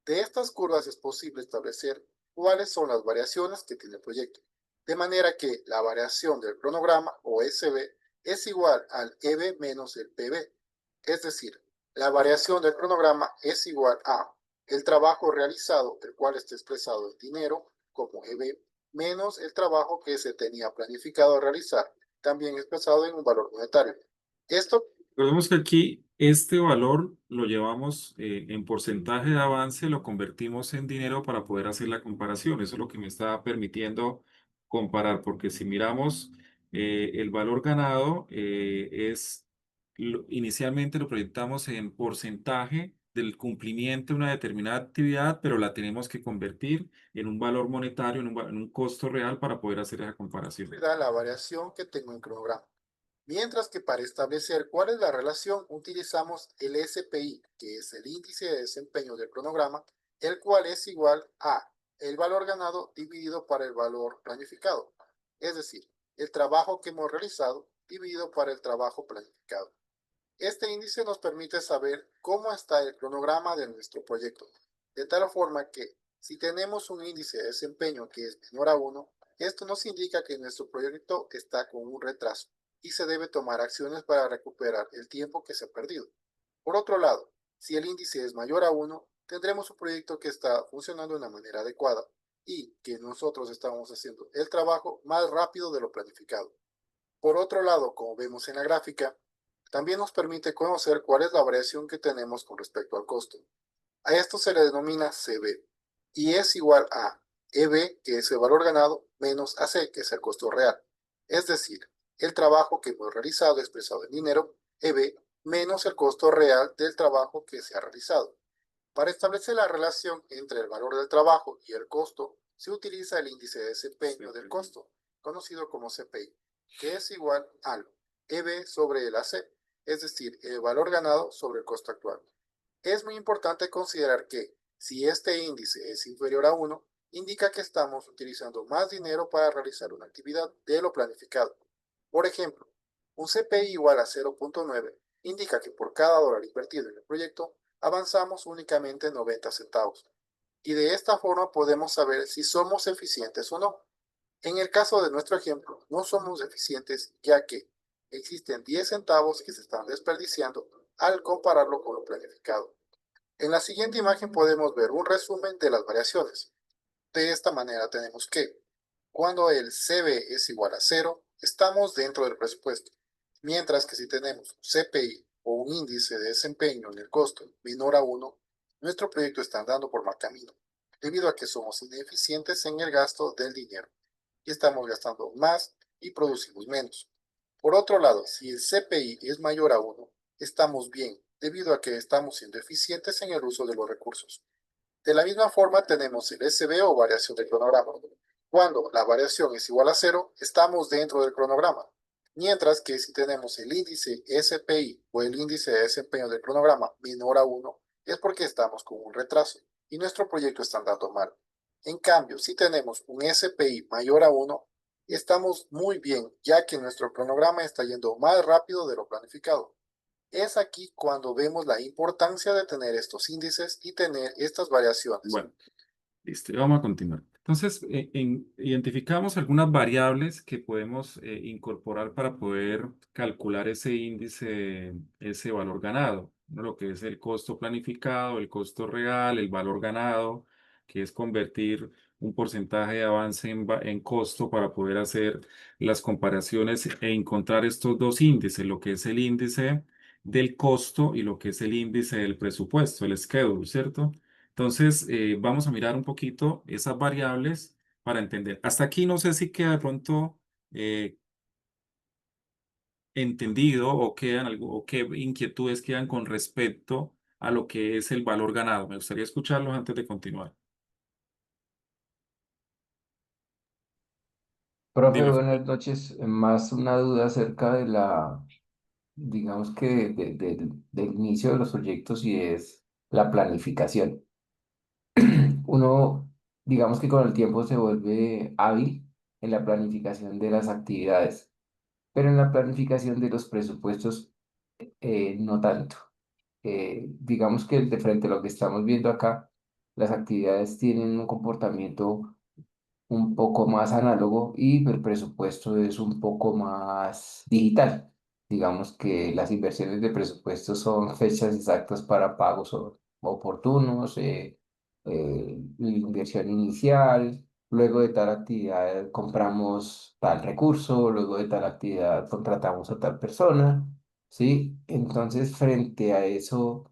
De estas curvas es posible establecer cuáles son las variaciones que tiene el proyecto, de manera que la variación del cronograma o SB es igual al EB menos el PB, es decir, la variación del cronograma es igual a el trabajo realizado, el cual está expresado en dinero como EB, menos el trabajo que se tenía planificado realizar, también expresado en un valor monetario. Esto Recordemos que aquí este valor lo llevamos en porcentaje de avance, lo convertimos en dinero para poder hacer la comparación. Eso es lo que me está permitiendo comparar, porque si miramos el valor ganado, inicialmente lo proyectamos en porcentaje del cumplimiento de una determinada actividad, pero la tenemos que convertir en un valor monetario, en un costo real para poder hacer esa comparación. da la variación que tengo en cronograma. Mientras que para establecer cuál es la relación utilizamos el SPI, que es el índice de desempeño del cronograma, el cual es igual a el valor ganado dividido por el valor planificado, es decir, el trabajo que hemos realizado dividido por el trabajo planificado. Este índice nos permite saber cómo está el cronograma de nuestro proyecto, de tal forma que si tenemos un índice de desempeño que es menor a 1, esto nos indica que nuestro proyecto está con un retraso y se debe tomar acciones para recuperar el tiempo que se ha perdido. Por otro lado, si el índice es mayor a 1, tendremos un proyecto que está funcionando de una manera adecuada y que nosotros estamos haciendo el trabajo más rápido de lo planificado. Por otro lado, como vemos en la gráfica, también nos permite conocer cuál es la variación que tenemos con respecto al costo. A esto se le denomina CB y es igual a EB, que es el valor ganado, menos AC, que es el costo real. Es decir, el trabajo que hemos realizado expresado en dinero, EB, menos el costo real del trabajo que se ha realizado. Para establecer la relación entre el valor del trabajo y el costo, se utiliza el índice de desempeño del costo, conocido como CPI, que es igual al EB sobre el AC, es decir, el valor ganado sobre el costo actual. Es muy importante considerar que si este índice es inferior a 1, indica que estamos utilizando más dinero para realizar una actividad de lo planificado. Por ejemplo, un CPI igual a 0.9 indica que por cada dólar invertido en el proyecto, avanzamos únicamente 90 centavos. Y de esta forma podemos saber si somos eficientes o no. En el caso de nuestro ejemplo, no somos eficientes ya que existen 10 centavos que se están desperdiciando al compararlo con lo planificado. En la siguiente imagen podemos ver un resumen de las variaciones. De esta manera tenemos que, cuando el CB es igual a 0, estamos dentro del presupuesto, mientras que si tenemos un CPI o un índice de desempeño en el costo menor a 1, nuestro proyecto está andando por mal camino, debido a que somos ineficientes en el gasto del dinero y estamos gastando más y producimos menos. Por otro lado, si el CPI es mayor a 1, estamos bien, debido a que estamos siendo eficientes en el uso de los recursos. De la misma forma tenemos el SB o variación del cronograma. Cuando la variación es igual a 0, estamos dentro del cronograma. Mientras que si tenemos el índice SPI o el índice de desempeño del cronograma menor a 1, es porque estamos con un retraso y nuestro proyecto está andando mal. En cambio, si tenemos un SPI mayor a 1, estamos muy bien, ya que nuestro cronograma está yendo más rápido de lo planificado. Es aquí cuando vemos la importancia de tener estos índices y tener estas variaciones. Bueno, listo, y vamos a continuar. Entonces, identificamos algunas variables que podemos incorporar para poder calcular ese índice, ese valor ganado, ¿no? Lo que es el costo planificado, el costo real, el valor ganado, que es convertir un porcentaje de avance en costo para poder hacer las comparaciones e encontrar estos dos índices, lo que es el índice del costo y lo que es el índice del presupuesto, el schedule, ¿cierto? Entonces, vamos a mirar un poquito esas variables para entender. Hasta aquí no sé si queda de pronto eh, entendido o quedan algo, o qué inquietudes quedan con respecto a lo que es el valor ganado. Me gustaría escucharlos antes de continuar. Profe, Dime. buenas noches. Más una duda acerca de digamos que del inicio de los proyectos y es la planificación. Uno, digamos que con el tiempo se vuelve hábil en la planificación de las actividades, pero en la planificación de los presupuestos no tanto. Digamos que de frente a lo que estamos viendo acá, las actividades tienen un comportamiento un poco más análogo y el presupuesto es un poco más digital. Digamos que las inversiones de presupuesto son fechas exactas para pagos oportunos, la inversión inicial, luego de tal actividad compramos tal recurso, luego de tal actividad contratamos a tal persona, ¿sí? Entonces, frente a eso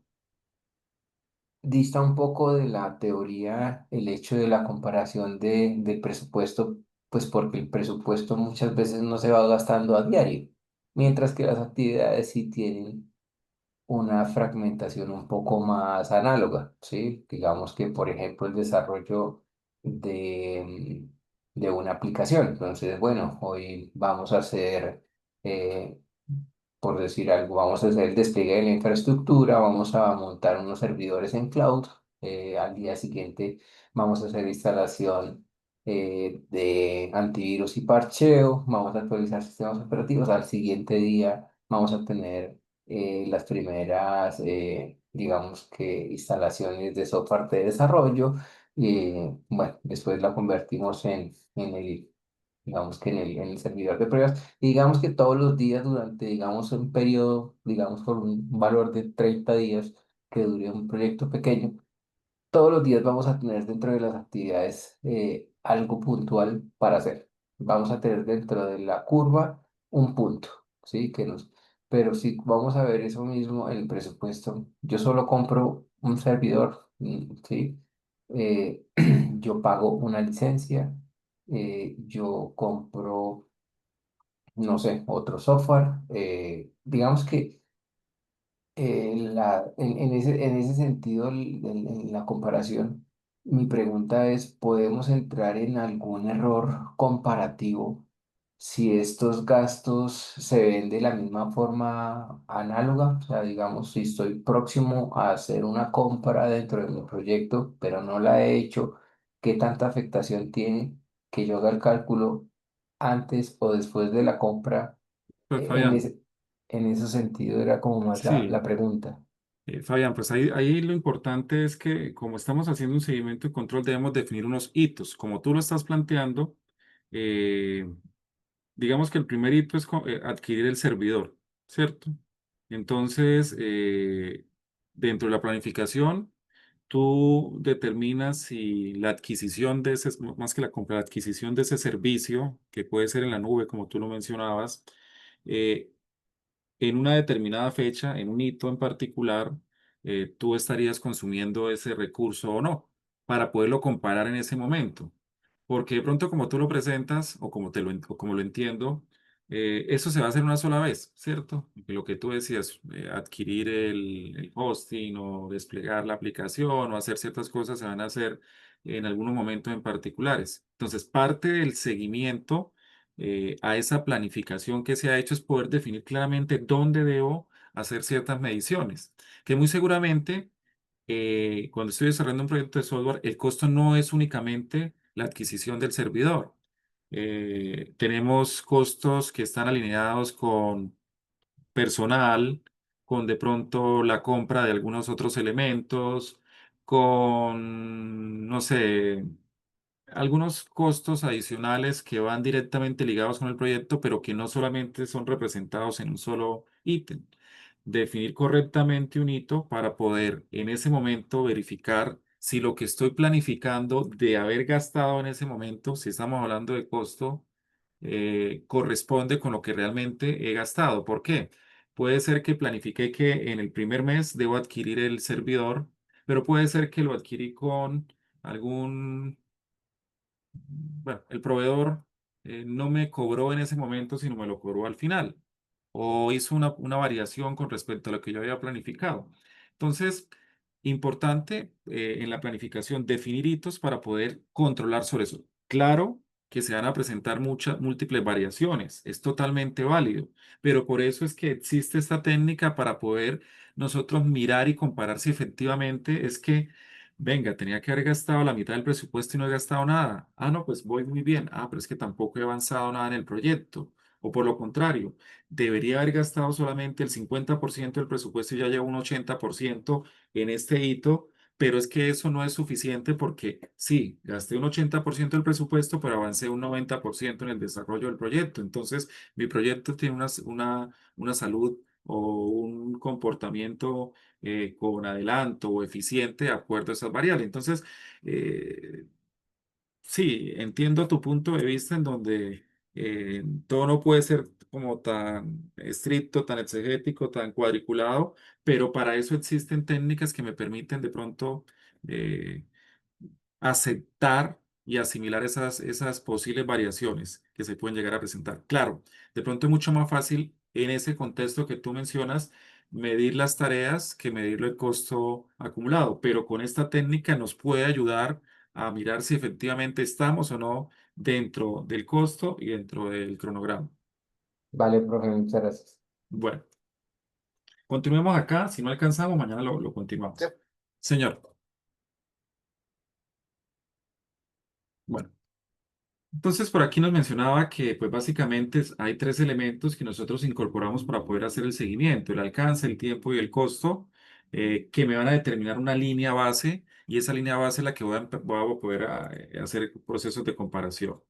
dista un poco de la teoría el hecho de la comparación del presupuesto, pues porque el presupuesto muchas veces no se va gastando a diario, mientras que las actividades sí tienen una fragmentación un poco más análoga, ¿sí? Digamos que, por ejemplo, el desarrollo de una aplicación. Entonces, bueno, hoy vamos a hacer... eh, por decir algo, vamos a hacer el despliegue de la infraestructura, vamos a montar unos servidores en cloud, al día siguiente vamos a hacer instalación de antivirus y parcheo, vamos a actualizar sistemas operativos, al siguiente día vamos a tener las primeras, digamos que, instalaciones de software de desarrollo, y bueno, después la convertimos en el digamos que en el servidor de pruebas, y digamos que todos los días durante, digamos, un periodo, digamos, por un valor de 30 días que dure un proyecto pequeño, todos los días vamos a tener dentro de las actividades algo puntual para hacer. Vamos a tener dentro de la curva un punto, ¿sí? Pero si vamos a ver eso mismo en el presupuesto, yo solo compro un servidor, ¿sí? Yo pago una licencia, yo compro, no sé, otro software. Digamos que en ese sentido, en la comparación, mi pregunta es, ¿podemos entrar en algún error comparativo si estos gastos se ven de la misma forma análoga? O sea, digamos, si estoy próximo a hacer una compra dentro de mi proyecto, pero no la he hecho, ¿qué tanta afectación tiene que yo haga el cálculo antes o después de la compra? Pues, En Fabián, ese sentido era como más la sí. pregunta. Fabián, pues ahí lo importante es que como estamos haciendo un seguimiento y control, debemos definir unos hitos. Como tú lo estás planteando, eh, digamos que el primer hito es adquirir el servidor, ¿cierto? Entonces, dentro de la planificación, tú determinas si la adquisición de ese, más que la compra, la adquisición de ese servicio, que puede ser en la nube, como tú lo mencionabas, eh, en una determinada fecha, en un hito en particular, tú estarías consumiendo ese recurso o no, para poderlo comparar en ese momento. Porque de pronto como tú lo presentas o como o como lo entiendo, eso se va a hacer una sola vez, ¿cierto? Lo que tú decías, adquirir el hosting o desplegar la aplicación o hacer ciertas cosas se van a hacer en algunos momentos en particulares. Entonces, parte del seguimiento a esa planificación que se ha hecho es poder definir claramente dónde debo hacer ciertas mediciones, que muy seguramente cuando estoy desarrollando un proyecto de software, el costo no es únicamente la adquisición del servidor. Tenemos costos que están alineados con personal, con de pronto la compra de algunos otros elementos, con, no sé, algunos costos adicionales que van directamente ligados con el proyecto, pero que no solamente son representados en un solo ítem. Definir correctamente un hito para poder en ese momento verificar si lo que estoy planificando de haber gastado en ese momento, si estamos hablando de costo, corresponde con lo que realmente he gastado. ¿Por qué? Puede ser que planifique que en el primer mes debo adquirir el servidor, pero puede ser que lo adquirí con algún bueno, el proveedor no me cobró en ese momento, sino me lo cobró al final, o hizo una variación con respecto a lo que yo había planificado. Entonces, importante en la planificación definir hitos para poder controlar sobre eso. Claro que se van a presentar muchas múltiples variaciones, es totalmente válido, pero por eso es que existe esta técnica para poder nosotros mirar y comparar si efectivamente es que venga, tenía que haber gastado la mitad del presupuesto y no he gastado nada. Ah, no, pues voy muy bien. Ah, pero es que tampoco he avanzado nada en el proyecto. O por lo contrario, debería haber gastado solamente el 50% del presupuesto y ya llevo un 80% en este hito, pero es que eso no es suficiente porque sí, gasté un 80% del presupuesto, pero avancé un 90% en el desarrollo del proyecto. Entonces, mi proyecto tiene una salud o un comportamiento con adelanto o eficiente de acuerdo a esas variables. Entonces, eh, sí, entiendo tu punto de vista en donde todo no puede ser como tan estricto, tan exegético, tan cuadriculado, pero para eso existen técnicas que me permiten de pronto eh, aceptar y asimilar esas posibles variaciones que se pueden llegar a presentar. Claro, de pronto es mucho más fácil en ese contexto que tú mencionas medir las tareas que medir el costo acumulado, pero con esta técnica nos puede ayudar a mirar si efectivamente estamos o no dentro del costo y dentro del cronograma. Vale, profe, muchas gracias. Bueno, continuemos acá. Si no alcanzamos, mañana lo Sí. continuamos. Señor, bueno. Entonces, por aquí nos mencionaba que, pues básicamente hay tres elementos que nosotros incorporamos para poder hacer el seguimiento: el alcance, el tiempo y el costo, que me van a determinar una línea base y esa línea base es la que voy a poder hacer procesos de comparación.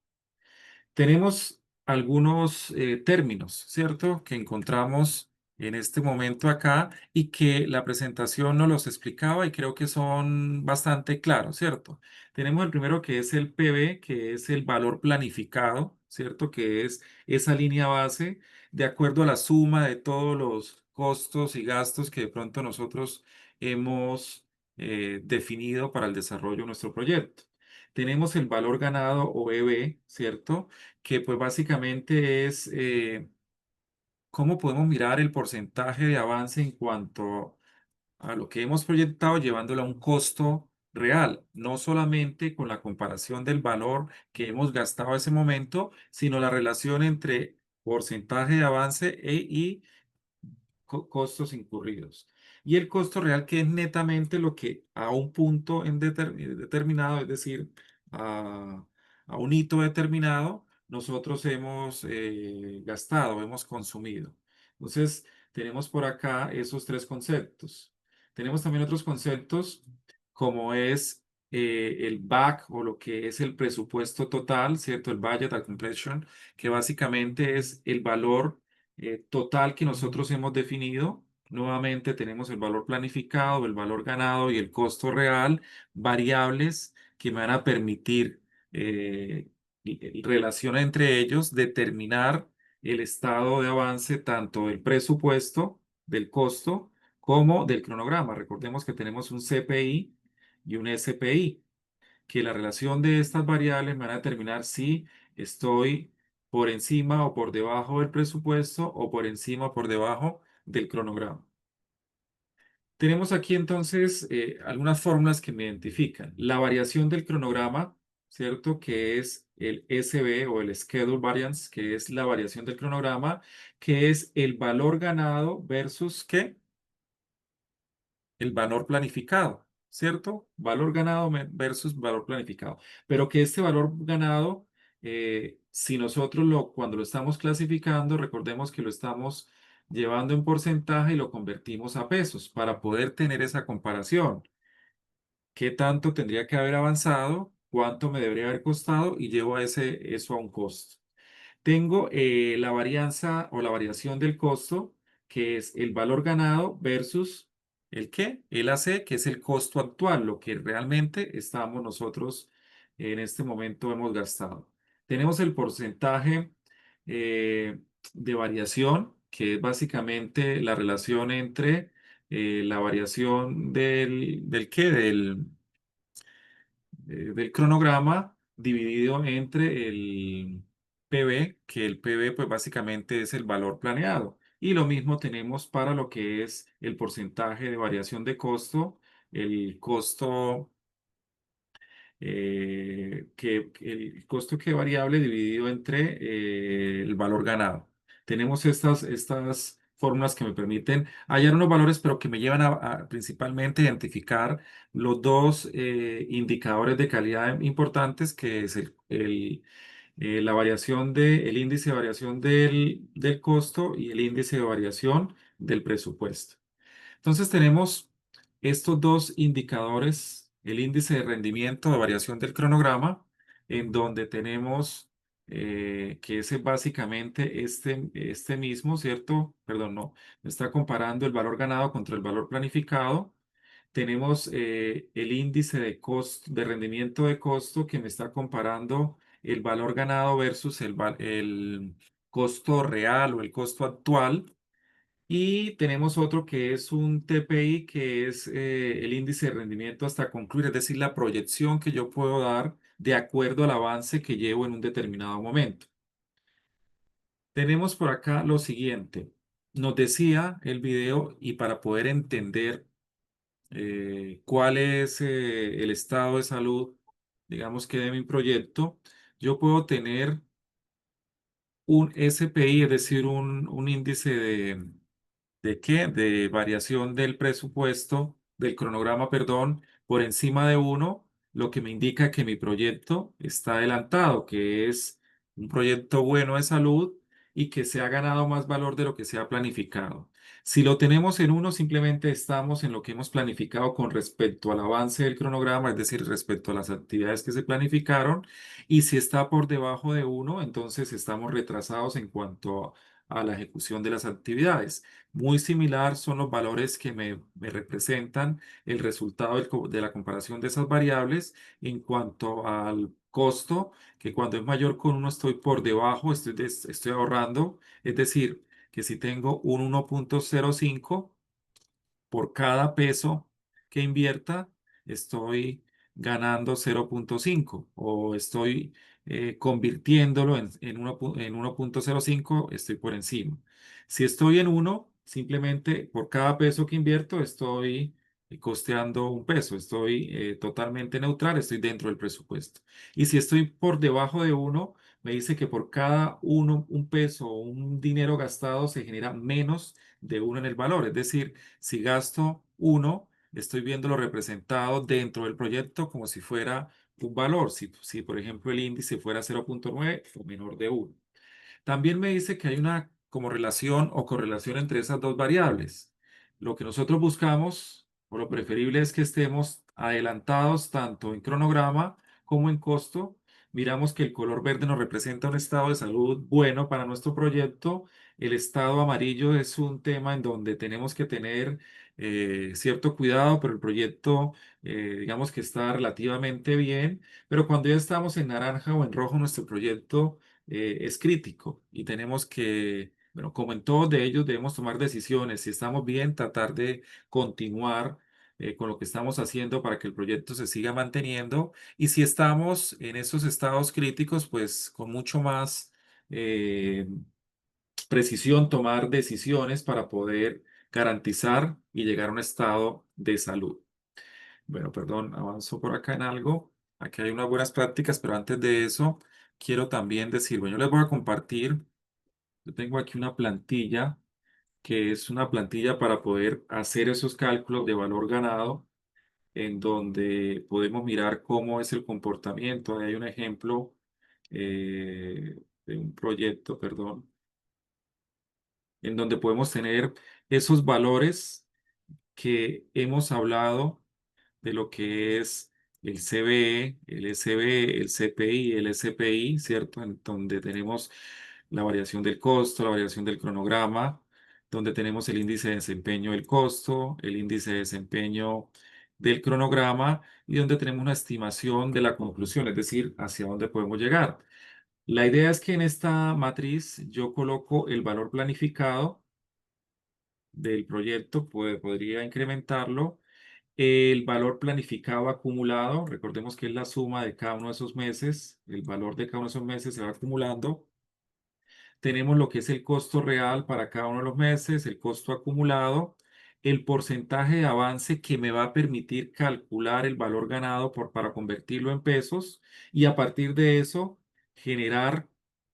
Tenemos algunos términos, ¿cierto? Que encontramos en este momento acá y que la presentación nos los explicaba y creo que son bastante claros, ¿cierto? Tenemos el primero que es el PB, que es el valor planificado, ¿cierto? Que es esa línea base de acuerdo a la suma de todos los costos y gastos que de pronto nosotros hemos definido para el desarrollo de nuestro proyecto. Tenemos el valor ganado o EB, ¿cierto? Que pues básicamente es cómo podemos mirar el porcentaje de avance en cuanto a lo que hemos proyectado, llevándolo a un costo real, no solamente con la comparación del valor que hemos gastado ese momento, sino la relación entre porcentaje de avance y costos incurridos. Y el costo real, que es netamente lo que a un punto determinado, es decir, a, a un hito determinado, nosotros hemos gastado, hemos consumido. Entonces, tenemos por acá esos tres conceptos. Tenemos también otros conceptos como es el BAC o lo que es el presupuesto total, ¿cierto? El Budget at Completion, que básicamente es el valor total que nosotros hemos definido. Nuevamente tenemos el valor planificado, el valor ganado y el costo real, variables que me van a permitir relación entre ellos, determinar el estado de avance tanto del presupuesto, del costo, como del cronograma. Recordemos que tenemos un CPI y un SPI, que la relación de estas variables me van a determinar si estoy por encima o por debajo del presupuesto o por encima o por debajo del cronograma. Tenemos aquí entonces algunas fórmulas que me identifican. La variación del cronograma, ¿cierto? Que es el SB o el Schedule Variance, que es la variación del cronograma, que es el valor ganado versus ¿qué? El valor planificado, ¿cierto? Valor ganado versus valor planificado. Pero que este valor ganado, si nosotros cuando lo estamos clasificando, recordemos que lo estamos llevando en porcentaje y lo convertimos a pesos para poder tener esa comparación. ¿Qué tanto tendría que haber avanzado? ¿Cuánto me debería haber costado? Y llevo eso a un costo. Tengo la varianza o la variación del costo, que es el valor ganado versus el qué, el AC, que es el costo actual, lo que realmente estamos nosotros en este momento hemos gastado. Tenemos el porcentaje eh, de variación, que es básicamente la relación entre la variación del qué, del cronograma dividido entre el PB, que el PB pues básicamente es el valor planeado. Y lo mismo tenemos para lo que es el porcentaje de variación de costo, el costo el costo que variable dividido entre el valor ganado. Tenemos estas fórmulas que me permiten hallar unos valores, pero que me llevan a principalmente identificar los dos indicadores de calidad importantes, que es la variación el índice de variación del costo y el índice de variación del presupuesto. Entonces tenemos estos dos indicadores, el índice de rendimiento de variación del cronograma, en donde tenemos que ese básicamente este mismo, ¿cierto? Perdón, no, me está comparando el valor ganado contra el valor planificado. Tenemos el índice de rendimiento de costo que me está comparando el valor ganado versus el costo real o el costo actual. Y tenemos otro que es un TPI, que es el índice de rendimiento hasta concluir, es decir, la proyección que yo puedo dar de acuerdo al avance que llevo en un determinado momento. Tenemos por acá lo siguiente. Nos decía el video, y para poder entender cuál es el estado de salud, digamos que de mi proyecto, yo puedo tener un SPI, es decir, un índice ¿de qué? De variación del presupuesto, del cronograma, perdón, por encima de uno, lo que me indica que mi proyecto está adelantado, que es un proyecto bueno de salud y que se ha ganado más valor de lo que se ha planificado. Si lo tenemos en uno, simplemente estamos en lo que hemos planificado con respecto al avance del cronograma, es decir, respecto a las actividades que se planificaron. Y si está por debajo de uno, entonces estamos retrasados en cuanto a la ejecución de las actividades. Muy similar son los valores que me representan el resultado de la comparación de esas variables en cuanto al costo, que cuando es mayor con uno estoy por debajo, estoy ahorrando. Es decir, que si tengo un 1,05 por cada peso que invierta, estoy ganando 0,5 o estoy convirtiéndolo en 1,05, estoy por encima. Si estoy en uno, simplemente por cada peso que invierto, estoy costeando un peso, estoy totalmente neutral, estoy dentro del presupuesto. Y si estoy por debajo de uno, me dice que por cada un peso o un dinero gastado se genera menos de uno en el valor. Es decir, si gasto uno, estoy viéndolo representado dentro del proyecto como si fuera un valor. Si por ejemplo, el índice fuera 0,9 o menor de uno. También me dice que hay una como relación o correlación entre esas dos variables. Lo que nosotros buscamos, o lo preferible, es que estemos adelantados tanto en cronograma como en costo. Miramos que el color verde nos representa un estado de salud bueno para nuestro proyecto. El estado amarillo es un tema en donde tenemos que tener cierto cuidado, pero el proyecto, digamos que está relativamente bien. Pero cuando ya estamos en naranja o en rojo, nuestro proyecto es crítico y tenemos que, bueno, como en todos de ellos, debemos tomar decisiones. Si estamos bien, tratar de continuar con lo que estamos haciendo para que el proyecto se siga manteniendo. Y si estamos en esos estados críticos, pues con mucho más precisión tomar decisiones para poder garantizar y llegar a un estado de salud. Bueno, perdón, avanzo por acá en algo. Aquí hay unas buenas prácticas, pero antes de eso, quiero también decir, bueno, yo les voy a compartir, yo tengo aquí una plantilla, que es una plantilla para poder hacer esos cálculos de valor ganado, en donde podemos mirar cómo es el comportamiento. Ahí hay un ejemplo de un proyecto, perdón. en donde podemos tener esos valores que hemos hablado de lo que es el CBE, el SBE, el CPI, el SPI, ¿cierto? En donde tenemos la variación del costo, la variación del cronograma, donde tenemos el índice de desempeño del costo, el índice de desempeño del cronograma y donde tenemos una estimación de la conclusión, es decir, hacia dónde podemos llegar. La idea es que en esta matriz yo coloco el valor planificado del proyecto, podría incrementarlo. El valor planificado acumulado, recordemos que es la suma de cada uno de esos meses, el valor de cada uno de esos meses se va acumulando. Tenemos lo que es el costo real para cada uno de los meses, el costo acumulado, el porcentaje de avance que me va a permitir calcular el valor ganado para convertirlo en pesos y a partir de eso generar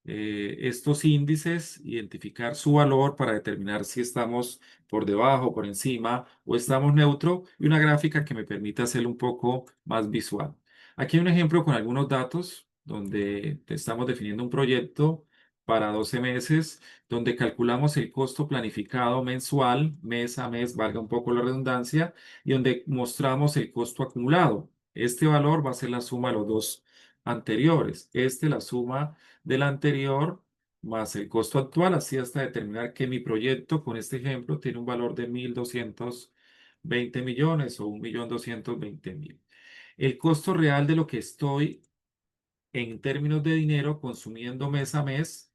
estos índices, identificar su valor para determinar si estamos por debajo, por encima o estamos neutro y una gráfica que me permita hacerlo un poco más visual. Aquí hay un ejemplo con algunos datos donde estamos definiendo un proyecto para 12 meses, donde calculamos el costo planificado mensual, mes a mes, valga un poco la redundancia, y donde mostramos el costo acumulado. Este valor va a ser la suma de los dos anteriores. La suma del anterior más el costo actual, así hasta determinar que mi proyecto, con este ejemplo, tiene un valor de 1.220 millones o 1.220.000. El costo real de lo que estoy en términos de dinero consumiendo mes a mes,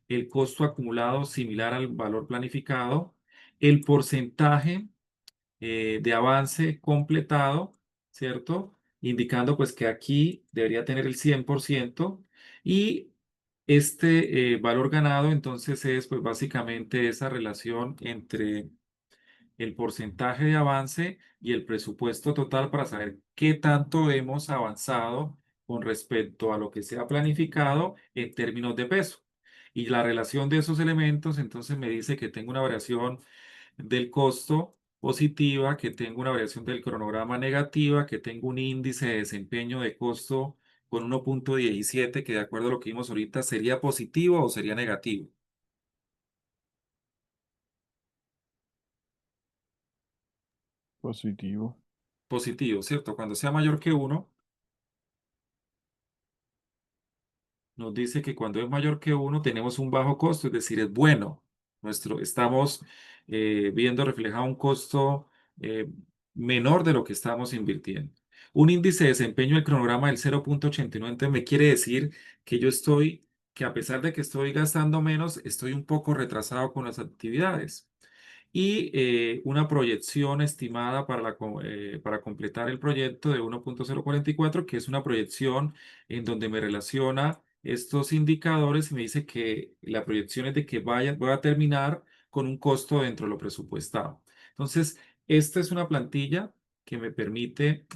el costo acumulado similar al valor planificado, el porcentaje de avance completado, ¿cierto? Indicando pues que aquí debería tener el 100% y este valor ganado entonces es pues básicamente esa relación entre el porcentaje de avance y el presupuesto total para saber qué tanto hemos avanzado con respecto a lo que se ha planificado en términos de peso. Y la relación de esos elementos entonces me dice que tengo una variación del costo positiva, que tengo una variación del cronograma negativa, que tengo un índice de desempeño de costo con 1.17, que de acuerdo a lo que vimos ahorita sería positivo o sería negativo. Positivo. Positivo, ¿cierto? Cuando sea mayor que 1, nos dice que cuando es mayor que 1 tenemos un bajo costo, es decir, es bueno. Estamos viendo reflejado un costo eh, menor de lo que estamos invirtiendo. Un índice de desempeño del cronograma del 0.89 entonces me quiere decir que que a pesar de que estoy gastando menos, estoy un poco retrasado con las actividades y una proyección estimada para completar el proyecto de 1.044, que es una proyección en donde me relaciona estos indicadores y me dice que la proyección es de que voy a terminar con un costo dentro de lo presupuestado. Entonces, esta es una plantilla que me permite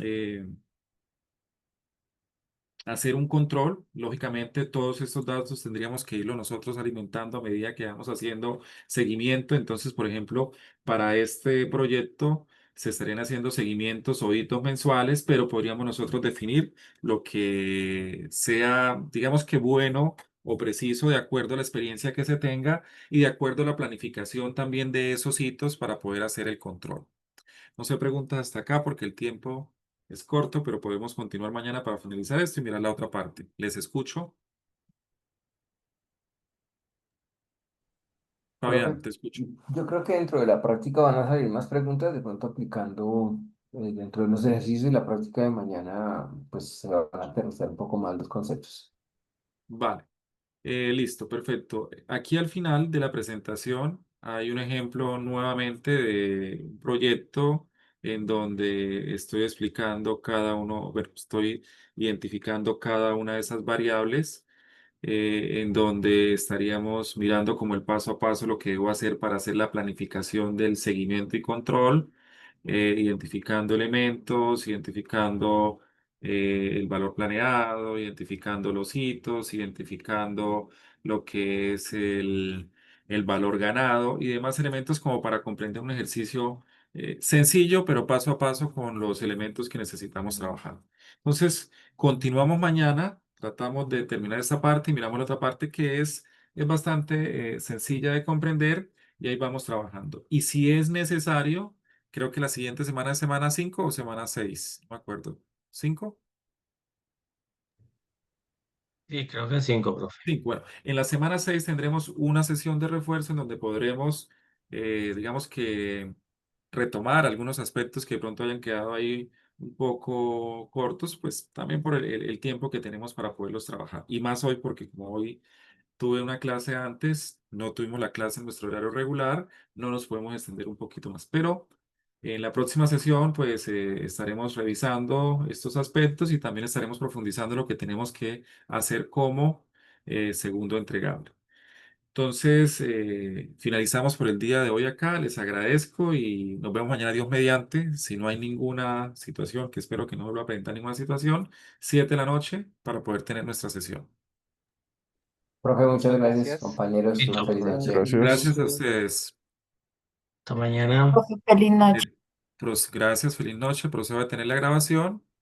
hacer un control. Lógicamente, todos estos datos tendríamos que irlo nosotros alimentando a medida que vamos haciendo seguimiento. Entonces, por ejemplo, para este proyecto se estarían haciendo seguimientos o hitos mensuales, pero podríamos nosotros definir lo que sea, digamos que bueno o preciso de acuerdo a la experiencia que se tenga y de acuerdo a la planificación también de esos hitos para poder hacer el control. No se preguntas hasta acá porque el tiempo es corto, pero podemos continuar mañana para finalizar esto y mirar la otra parte. Les escucho. Profe, Fabián, te escucho. yo creo que dentro de la práctica van a salir más preguntas, de pronto aplicando dentro de los ejercicios y la práctica de mañana, pues se van a aterrizar un poco más los conceptos. Vale. Listo, perfecto. Aquí al final de la presentación hay un ejemplo nuevamente de un proyecto en donde estoy explicando cada uno, bueno, estoy identificando cada una de esas variables en donde estaríamos mirando como el paso a paso lo que debo hacer para hacer la planificación del seguimiento y control, identificando elementos, identificando el valor planeado, identificando los hitos, identificando lo que es el valor ganado y demás elementos como para comprender un ejercicio sencillo, pero paso a paso con los elementos que necesitamos trabajar. Entonces, continuamos mañana, tratamos de terminar esta parte y miramos la otra parte que es es bastante sencilla de comprender y ahí vamos trabajando. Y si es necesario, creo que la siguiente semana es semana 5 o semana 6, no me acuerdo. ¿5? Sí, creo que 5, profe. Sí, bueno, en la semana 6 tendremos una sesión de refuerzo en donde podremos, digamos que, retomar algunos aspectos que de pronto hayan quedado ahí un poco cortos, pues también por el tiempo que tenemos para poderlos trabajar. Y más hoy, porque como hoy tuve una clase antes, no tuvimos la clase en nuestro horario regular, no nos podemos extender un poquito más. Pero en la próxima sesión, pues estaremos revisando estos aspectos y también estaremos profundizando en lo que tenemos que hacer como segundo entregable. Entonces, finalizamos por el día de hoy acá. Les agradezco y nos vemos mañana, Dios mediante. Si no hay ninguna situación, que espero que no vuelva a presentar ninguna situación, 7 de la noche para poder tener nuestra sesión. Profe, muchas gracias, Gracias. compañeros. Una Listo, feliz profe. noche. Gracias Gracias. a ustedes. Hasta mañana. Profe, feliz noche. Gracias, feliz noche. Procedo a tener la grabación.